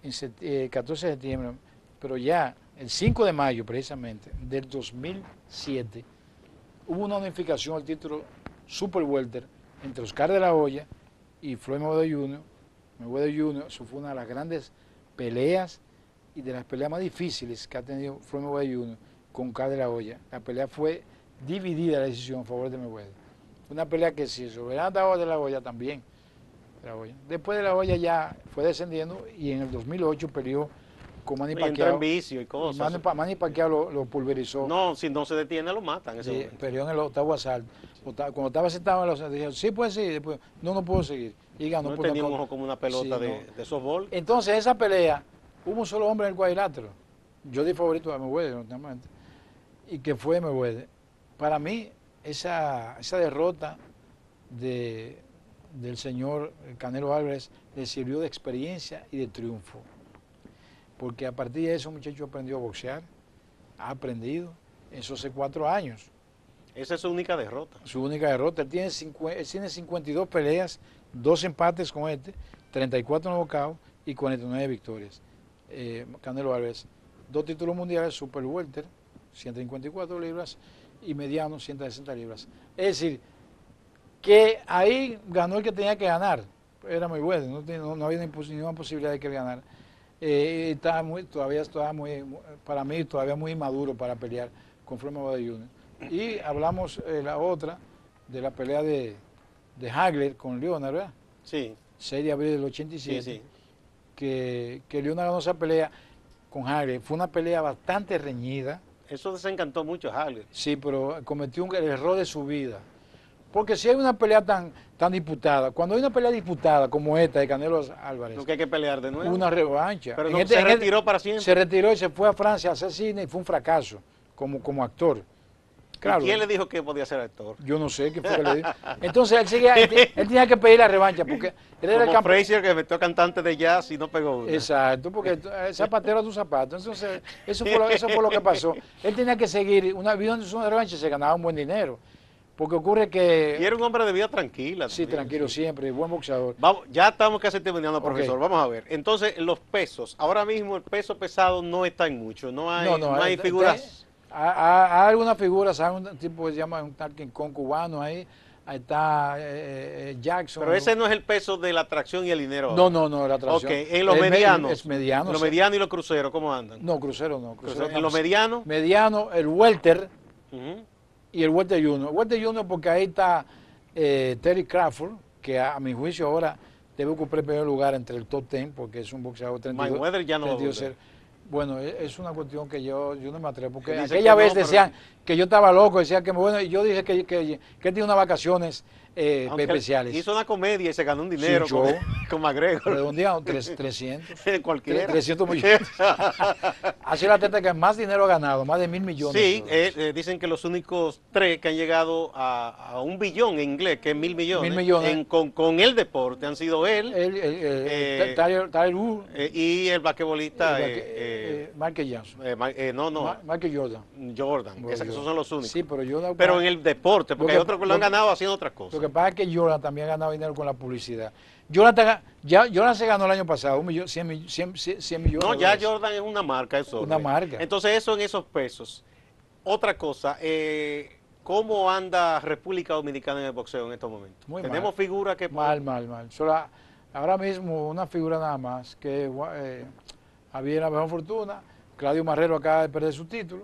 en 14 de septiembre, pero ya el 5 de mayo precisamente del 2007 hubo una unificación al título super welter entre Oscar de la Hoya y Floyd Mayweather Jr. Mayweather Jr. Eso fue una de las grandes peleas y de las peleas más difíciles que ha tenido Floyd Mayweather Jr. con Oscar de la Hoya. La pelea fue dividida la decisión a favor de Mayweather. Una pelea que si se hubiera dado de la Hoya también. Después de la Hoya ya fue descendiendo y en el 2008 peleó con Manny Y entra Pacquiao. en vicio y cosas. Manny Pacquiao lo pulverizó. No, si no se detiene lo matan en ese Sí, momento. perdió en el octavo asalto. Cuando estaba sentado en los dije, sí puede seguir, después, no puedo seguir. Y ganó No por tenía un nocaut. ojo como una pelota Sí, de softball. Entonces, esa pelea, hubo un solo hombre en el cuadrilátero. Yo di favorito a Mayweather, honestamente. Y que fue Mayweather. Para mí, esa derrota del señor Canelo Álvarez le sirvió de experiencia y de triunfo. Porque a partir de eso, muchacho aprendió a boxear, ha aprendido en esos 4 años. Esa es su única derrota. Su única derrota. Él tiene 52 peleas, 2 empates con 34 nocaut y 49 victorias. Canelo Álvarez, 2 títulos mundiales, Super Welter, 154 libras, y mediano, 160 libras. Es decir, que ahí ganó el que tenía que ganar. Era muy bueno, no había ninguna posibilidad de que él ganara. Todavía estaba para mí, todavía muy inmaduro para pelear con Floyd Mayweather Jr. Y hablamos la otra, de la pelea de Hagler con Leonard, ¿verdad? Sí. 6 de abril del 87. Sí, sí. Que Leonard ganó esa pelea con Hagler. Fue una pelea bastante reñida. Eso desencantó mucho a Hagler. Sí, pero cometió el error de su vida. Porque si hay una pelea tan disputada, cuando hay una pelea disputada como esta de Canelo Álvarez, Lo que hay que pelear de nuevo. una revancha. Pero no, se retiró para siempre. Se retiró y se fue a Francia a hacer cine y fue un fracaso como actor. Claro, ¿Y quién le dijo que podía ser actor? yo no sé qué fue que le dijo. Entonces él tenía que pedir la revancha porque él era el Como campeón. Frazier, que metió cantante de jazz y no pegó una. Exacto, porque el zapatero a tu zapato. Entonces, eso fue lo que pasó. Él tenía que seguir una revancha y se ganaba un buen dinero. Porque ocurre que... Y era un hombre de vida tranquila. Sí, también, tranquilo sí. siempre, buen boxeador. Vamos, ya estamos casi terminando, profesor. Ok. Vamos a ver. Entonces, los pesos. Ahora mismo el peso pesado no está en mucho. No hay figuras. Hay algunas figuras, hay un tipo que se llama un tal King Kong cubano ahí. Ahí está Jackson. Pero ese no es el peso de la tracción y el dinero. No, la atracción. Ok, en los medianos. Es mediano. Los sí. medianos y los cruceros, ¿cómo andan? No, crucero no. En los medianos. Mediano, el welter Ujú. y el welter junior. Welter junior porque ahí está Terry Crawford, que a mi juicio ahora debe ocupar el primer lugar entre el top 10 porque es un boxeador 32. Mayweather ya no va a 32. volver. Bueno, es una cuestión que yo no me atrevo, porque Dicen aquella que vez no, pero- decían que yo estaba loco, decían que bueno, y yo dije que él tiene unas vacaciones Aunque especiales. hizo una comedia y se ganó un dinero Sí, con, yo. con McGregor. Redondeado, 300. Cualquiera. 300 millones. Ha sido la teta que más dinero ha ganado, más de 1.000 millones. Sí, de dólares. dicen que los únicos 3 que han llegado a 1 billón en inglés, que es 1.000 millones, 1.000 millones. con el deporte han sido él Tyler Wood, y el basquetbolista Michael Johnson. Michael Jordan. Jordan. Bueno, Esos son los únicos. Sí, pero Jordan. Pero en el deporte, porque Lo hay que- otros que lo han ganado haciendo otras cosas. Lo que pasa es que Jordan también ha ganado dinero con la publicidad. Jordan se ganó el año pasado 100 millones. No, de ya dólares. Jordan es una marca, eso. Una marca. Entonces, eso en esos pesos. Otra cosa, ¿cómo anda República Dominicana en el boxeo en estos momentos? Muy Tenemos mal. figuras que... Mal. Ahora mismo una figura nada más, que había la mejor fortuna. Claudio Marrero acaba de perder su título,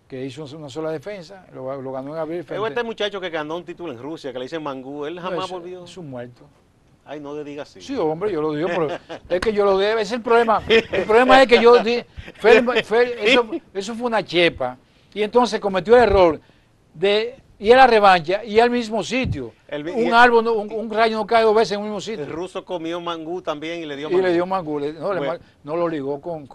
que hizo una sola defensa, lo ganó en abril. Pero este muchacho que ganó un título en Rusia, que le dicen Mangú, él jamás volvió. Es un muerto. Ay, no le digas así. Sí, hombre, yo lo digo, pero es que yo lo digo, es el problema. El problema es que yo dije, eso fue una chepa, y entonces cometió el error de ir a la revancha y al mismo sitio. Un rayo no cae 2 veces en un mismo sitio. El ruso comió Mangú también y le dio Y Mangú. le dio mangú, Bueno. no lo ligó con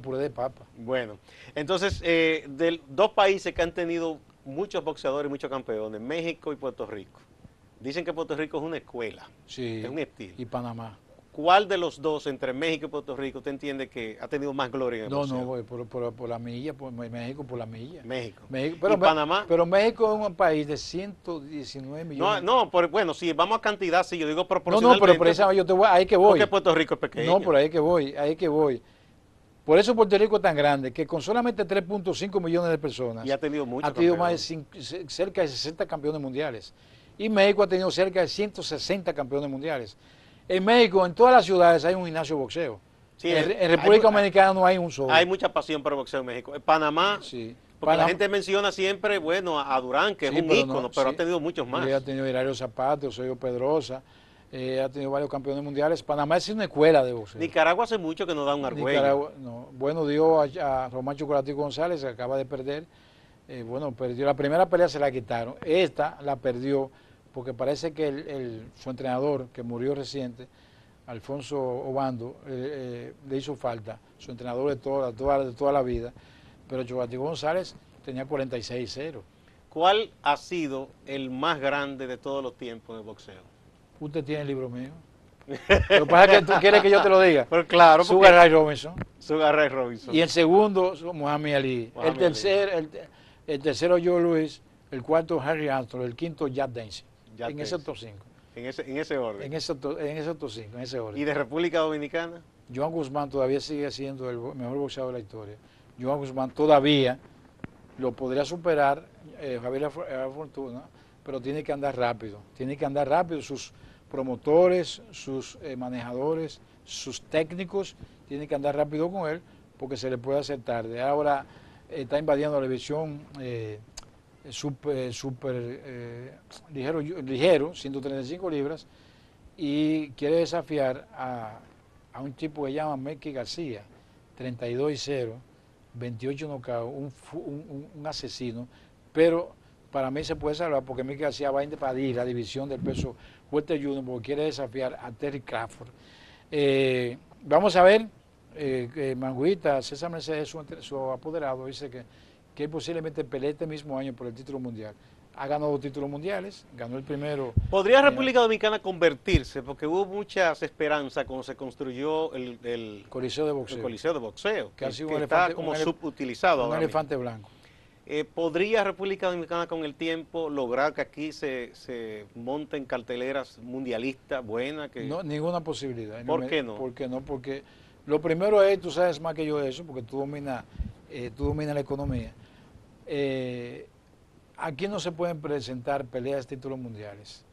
puré de papa. Bueno, entonces, de 2 países que han tenido muchos boxeadores y muchos campeones, México y Puerto Rico. Dicen que Puerto Rico es una escuela, Sí, es un estilo. y Panamá. ¿Cuál de los dos, entre México y Puerto Rico, usted entiende que ha tenido más gloria en el No, boxeo? voy por la milla, por México por la milla. México. Pero, ¿Y Panamá? Pero México es un país de 119 millones. Bueno, si vamos a cantidad, sí, yo digo No, proporcionalmente. pero por esa yo te voy, ahí que voy. Porque Puerto Rico es pequeño. No, por ahí que voy. Por eso Puerto Rico es tan grande, que con solamente 3.5 millones de personas Y ha tenido muchos ha tenido campeones. más de cerca de 60 campeones mundiales. Y México ha tenido cerca de 160 campeones mundiales. En México, en todas las ciudades hay un gimnasio de boxeo. Sí, en República Dominicana no hay un solo. Hay mucha pasión por el boxeo en México. En Panamá, Sí. porque la gente menciona siempre, bueno, a Durán, que Sí, es un pero ícono, no, pero sí. ha tenido muchos más. Ha tenido Hilario Zapata, Eusebio Pedrosa, ha tenido varios campeones mundiales. Panamá es una escuela de boxeo. Nicaragua hace mucho que no da un argüello. Nicaragua, no. Bueno, dio a Román Chocolatico González, que acaba de perder. Bueno, perdió la primera pelea, se la quitaron. Esta la perdió porque parece que su entrenador, que murió reciente, Alfonso Obando, le hizo falta, su entrenador de toda la vida, pero Chocolatico González tenía 46-0. ¿Cuál ha sido el más grande de todos los tiempos en el boxeo? Usted tiene el libro mío. Lo que pasa es que tú quieres que yo te lo diga. Pero claro, Sugar Ray Robinson. Sugar Ray Robinson. Y el segundo, Muhammad Ali. El tercero, Joe Louis. El cuarto, Harry Armstrong. El quinto, Jack Dempsey. En ese top 5. En ese orden. En ese top 5, en ese orden. ¿Y de República Dominicana? Joan Guzmán todavía sigue siendo el mejor boxeador de la historia. Joan Guzmán todavía lo podría superar Javier Fortuna, pero tiene que andar rápido. Tiene que andar rápido. Sus promotores, sus manejadores, sus técnicos, tienen que andar rápido con él porque se le puede hacer tarde. Ahora está invadiendo la división ligero, 135 libras, y quiere desafiar a un tipo que se llama Mekki García, 32-0, 28 knockouts, un asesino, pero para mí se puede salvar porque Mekki García va a invadir la división del peso fuerte junior porque quiere desafiar a Terry Crawford. Vamos a ver, Manguita, César Mercedes, su apoderado, dice que posiblemente pelee este mismo año por el título mundial. Ha ganado 2 títulos mundiales, ganó el primero. ¿Podría República Dominicana convertirse? Porque hubo muchas esperanzas cuando se construyó el Coliseo de Boxeo. El Coliseo de Boxeo, que está como subutilizado. Un elefante blanco. ¿Podría República Dominicana con el tiempo lograr que aquí se monten carteleras mundialistas buenas? No, ninguna posibilidad. ¿Por qué no? ¿Por qué no? Porque lo primero es, tú sabes más que yo de eso, porque tú dominas la economía. Aquí no se pueden presentar peleas de títulos mundiales,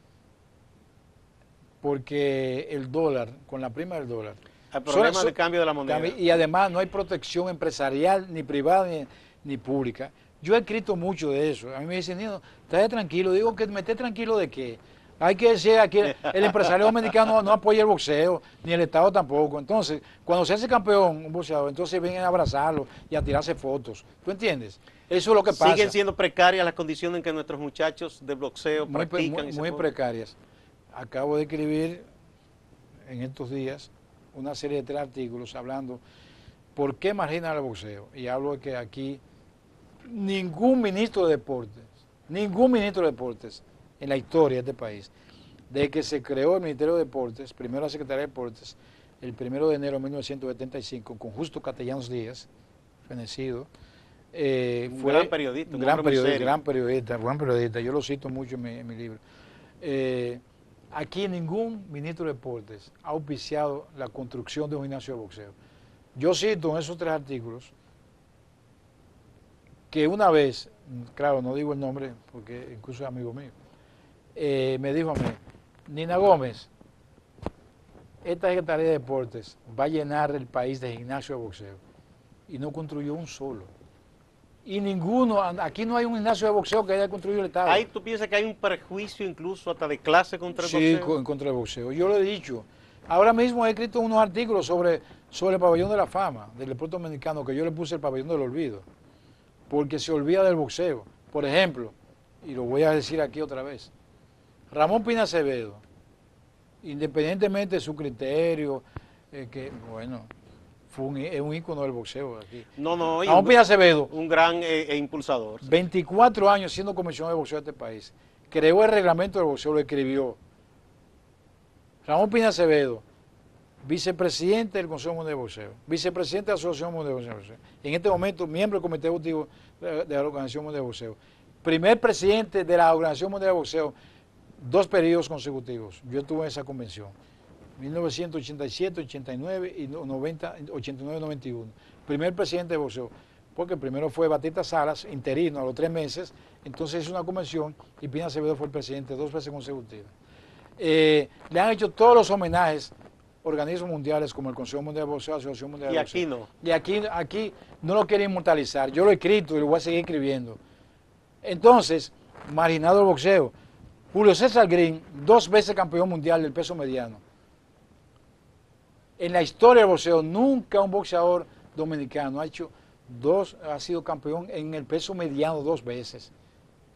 porque el dólar, con la prima del dólar. El problema del cambio de la moneda. Y además no hay protección empresarial, ni privada, ni pública. Yo he escrito mucho de eso. A mí me dicen, Nino, estate tranquilo. Digo, que me esté tranquilo de qué. Hay que decir aquí, el empresario dominicano no apoya el boxeo, ni el Estado tampoco. Entonces, cuando se hace campeón un boxeador, entonces vienen a abrazarlo y a tirarse fotos. ¿Tú entiendes? Eso es lo que pasa. ¿Siguen siendo precarias las condiciones en que nuestros muchachos de boxeo practican? Muy precarias. Acabo de escribir en estos días una serie de 3 artículos hablando por qué marginan el boxeo. Y hablo de que aquí ningún ministro de deportes en la historia de este país, desde que se creó el Ministerio de Deportes, primero la Secretaría de Deportes, el 1 de enero de 1975, con Justo Castellanos Díaz, fenecido, fue gran periodista, buen periodista, yo lo cito mucho en mi libro. Aquí ningún ministro de Deportes ha auspiciado la construcción de un gimnasio de boxeo. Yo cito en esos 3 artículos que una vez, claro, no digo el nombre porque incluso es amigo mío, me dijo a mí, Nina Gómez, esta Secretaría de Deportes va a llenar el país de gimnasio de boxeo, y no construyó un solo. Y ninguno, aquí no hay un gimnasio de boxeo que haya construido el Estado. ¿Ahí tú piensas que hay un prejuicio incluso hasta de clase contra el boxeo? Sí, contra el boxeo. Yo lo he dicho. Ahora mismo he escrito unos artículos sobre el pabellón de la fama del deporte dominicano, que yo le puse el pabellón del olvido, porque se olvida del boxeo. Por ejemplo, y lo voy a decir aquí otra vez, Ramón Pina Acevedo, independientemente de su criterio, que bueno, es un ícono del boxeo aquí. Ramón Pina Acevedo, un gran impulsador. 24 años siendo comisionado de boxeo de este país, creó el reglamento del boxeo, lo escribió. Ramón Pina Acevedo, vicepresidente del Consejo Mundial de Boxeo, vicepresidente de la Asociación Mundial de Boxeo, en este momento miembro del Comité Ejecutivo de la Organización Mundial de Boxeo, primer presidente de la Organización Mundial de Boxeo, 2 periodos consecutivos. Yo estuve en esa convención, 1987, 89 y 90, 89 91. Primer presidente de boxeo, porque primero fue Batista Salas, interino a los 3 meses, entonces hizo una convención y Pina Acevedo fue el presidente 2 veces consecutivas. Le han hecho todos los homenajes organismos mundiales como el Consejo Mundial de Boxeo, la Asociación Mundial de Boxeo. Y aquí no. Y aquí no lo quieren inmortalizar. Yo lo he escrito y lo voy a seguir escribiendo. Entonces, marginado el boxeo. Julio César Green, 2 veces campeón mundial del peso mediano. En la historia del boxeo, nunca un boxeador dominicano ha sido campeón en el peso mediano 2 veces.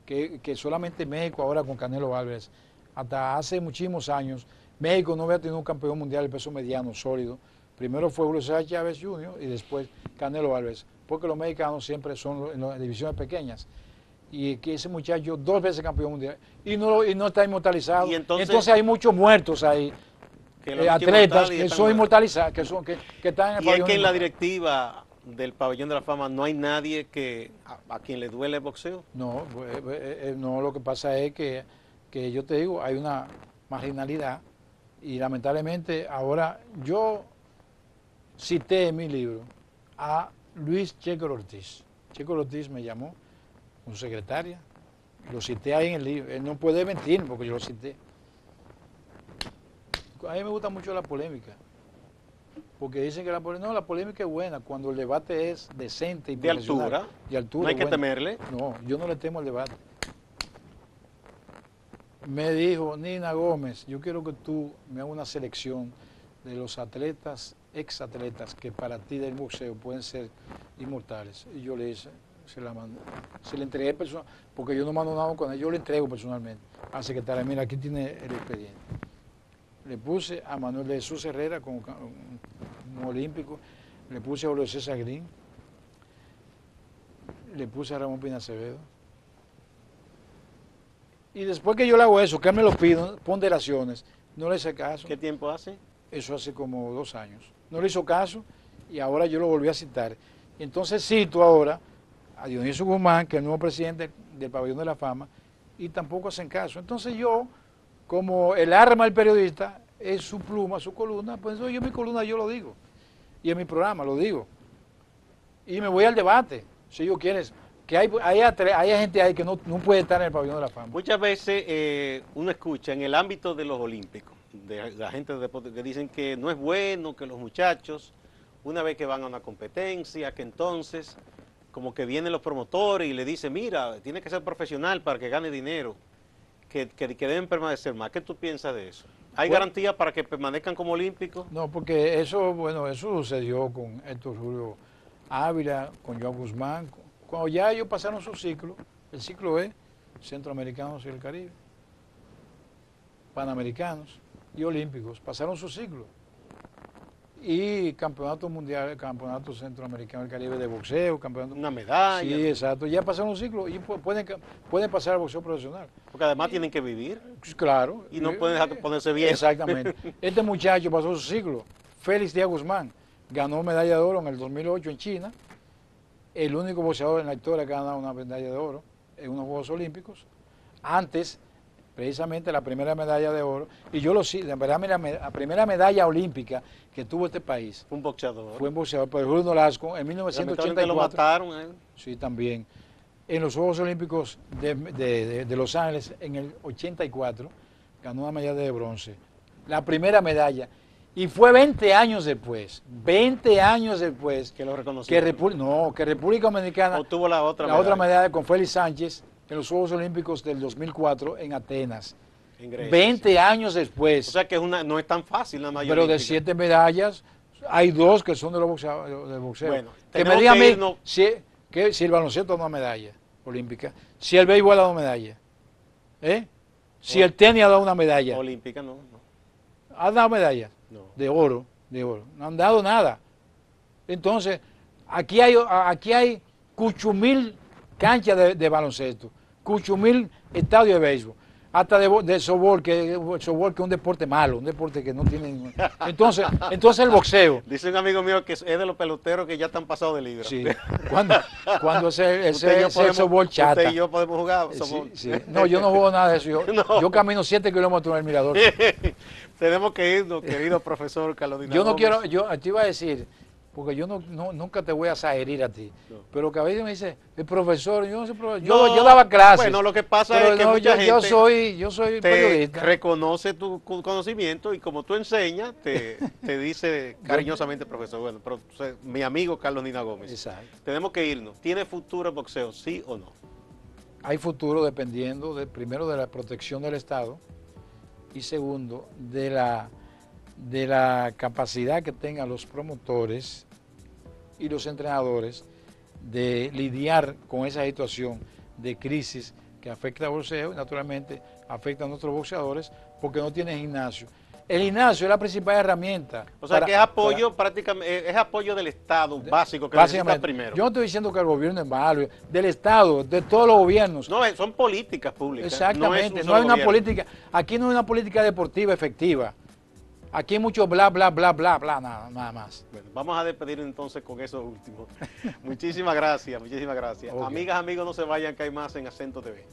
Que solamente México ahora con Canelo Álvarez. Hasta hace muchísimos años, México no había tenido un campeón mundial del peso mediano sólido. Primero fue Julio César Chávez Jr. y después Canelo Álvarez. Porque los mexicanos siempre son en las divisiones pequeñas. Y que ese muchacho 2 veces campeón mundial y no está inmortalizado. Y entonces hay muchos muertos ahí, atletas que son inmortalizados, que están en el y es pabellón que en la inmortal. directiva del Pabellón de la Fama no hay nadie a quien le duele el boxeo. No, no, lo que pasa es que yo te digo, hay una marginalidad y lamentablemente ahora yo cité en mi libro a Luis Checo Ortiz. Checo Ortiz me llamó con su secretaria, lo cité ahí en el libro, él no puede mentir porque yo lo cité. A mí me gusta mucho la polémica, porque dicen que la polémica es buena cuando el debate es decente y de altura, no hay que temerle. No, yo no le temo al debate. Me dijo, Nina Gómez, yo quiero que tú me hagas una selección de los atletas, exatletas, que para ti del boxeo pueden ser inmortales. Y yo le hice, se la mandé, se la entregué personalmente, porque yo no mando nada con él, yo le entrego personalmente al secretario. Mira, aquí tiene el expediente. Le puse a Manuel de Jesús Herrera como olímpico, le puse a Julio César Green, le puse a Ramón Pina Acevedo. Y después que yo le hago eso, que él me lo pido, ponderaciones, no le hice caso. ¿Qué tiempo hace? Eso hace como 2 años. No le hizo caso y ahora yo lo volví a citar. Y entonces cito ahora a Dionisio Guzmán, que es el nuevo presidente del Pabellón de la Fama, y tampoco hacen caso. Entonces yo, como el arma del periodista es su pluma, su columna, pues yo en mi columna yo lo digo. Y en mi programa lo digo. Y me voy al debate, si yo quieres. Que hay gente ahí que no puede estar en el Pabellón de la Fama. Muchas veces uno escucha en el ámbito de los olímpicos, de la gente de deporte, que dicen que no es bueno que los muchachos, una vez que van a una competencia, que entonces como que vienen los promotores y le dicen, mira, tiene que ser profesional para que gane dinero, que deben permanecer más. ¿Qué tú piensas de eso? ¿Hay garantía para que permanezcan como olímpicos? No, porque eso sucedió con Héctor Julio Ávila, con Joan Guzmán. Cuando ya ellos pasaron su ciclo, el ciclo es Centroamericanos y el Caribe, Panamericanos y Olímpicos, pasaron su ciclo. Y campeonato mundial, campeonato centroamericano del Caribe de boxeo, campeonato... Una medalla. Sí, exacto, ya pasaron un ciclo y pueden pasar al boxeo profesional. Porque además tienen que vivir. Claro. Y no pueden dejar de ponerse bien. Exactamente. Este muchacho pasó su ciclo, Félix Díaz Guzmán, ganó medalla de oro en el 2008 en China, el único boxeador en la historia que ha ganado una medalla de oro en unos Juegos Olímpicos. Antes, precisamente la primera medalla de oro, y yo lo sé, la primera medalla olímpica que tuvo este país. Fue un boxeador. Fue un boxeador, pero Julio Nolasco, en 1984. Lo mataron a él. Sí, también. En los Juegos Olímpicos de Los Ángeles, en el 84, ganó una medalla de bronce. La primera medalla. Y fue 20 años después, que lo reconoció. Que República Dominicana obtuvo la otra medalla con Félix Sánchez en los Juegos Olímpicos del 2004 en Atenas. En Grecia, 20 años después. O sea que no es tan fácil la medalla Pero olímpica. de 7 medallas, hay 2 que son de los del boxeo. Bueno, que me diga a mí si el baloncesto da una medalla olímpica, si el béisbol da una medalla, si el tenis ha dado una medalla. Olímpica no. ¿Ha dado medallas? No. De oro. No han dado nada. Entonces, aquí hay cuchumil canchas de baloncesto, cuchumil estadios de béisbol, hasta de softball, que es un deporte malo, un deporte que no tiene ningún... Entonces el boxeo. Dice un amigo mío que es de los peloteros que ya están pasados de libra. Sí, cuando ese softball chata. Usted y yo podemos jugar softball. Sí. No, yo no juego nada de eso. Yo camino 7 kilómetros en el mirador. Tenemos que irnos, querido profesor Carlos Dina Yo no Gómez. quiero, yo te iba a decir, porque yo nunca te voy a saherir a ti, pero que a veces me dice, el profesor, yo no soy profesor, yo daba clases. Bueno, lo que pasa es que mucha gente yo soy periodista. Reconoce tu conocimiento y como tú enseñas, te dice cariñosamente profesor. Bueno, pero mi amigo Carlos Dina Gómez. Exacto. Tenemos que irnos. ¿Tiene futuro el boxeo, sí o no? hay futuro dependiendo, primero, de la protección del Estado y segundo, de la capacidad que tengan los promotores y los entrenadores de lidiar con esa situación de crisis que afecta al boxeo y naturalmente afecta a nuestros boxeadores porque no tienen gimnasio. El gimnasio es la principal herramienta. O sea, que es apoyo prácticamente, es apoyo del Estado básico que necesita primero. Yo no estoy diciendo que el gobierno es malo, del Estado, de todos los gobiernos. No, son políticas públicas. Exactamente, no hay una política, aquí no hay una política deportiva efectiva. Aquí hay mucho bla, bla, bla, bla, bla, nada más. Bueno, vamos a despedir entonces con eso último. Muchísimas gracias, muchísimas gracias. Okay. Amigas, amigos, no se vayan, que hay más en Acento TV.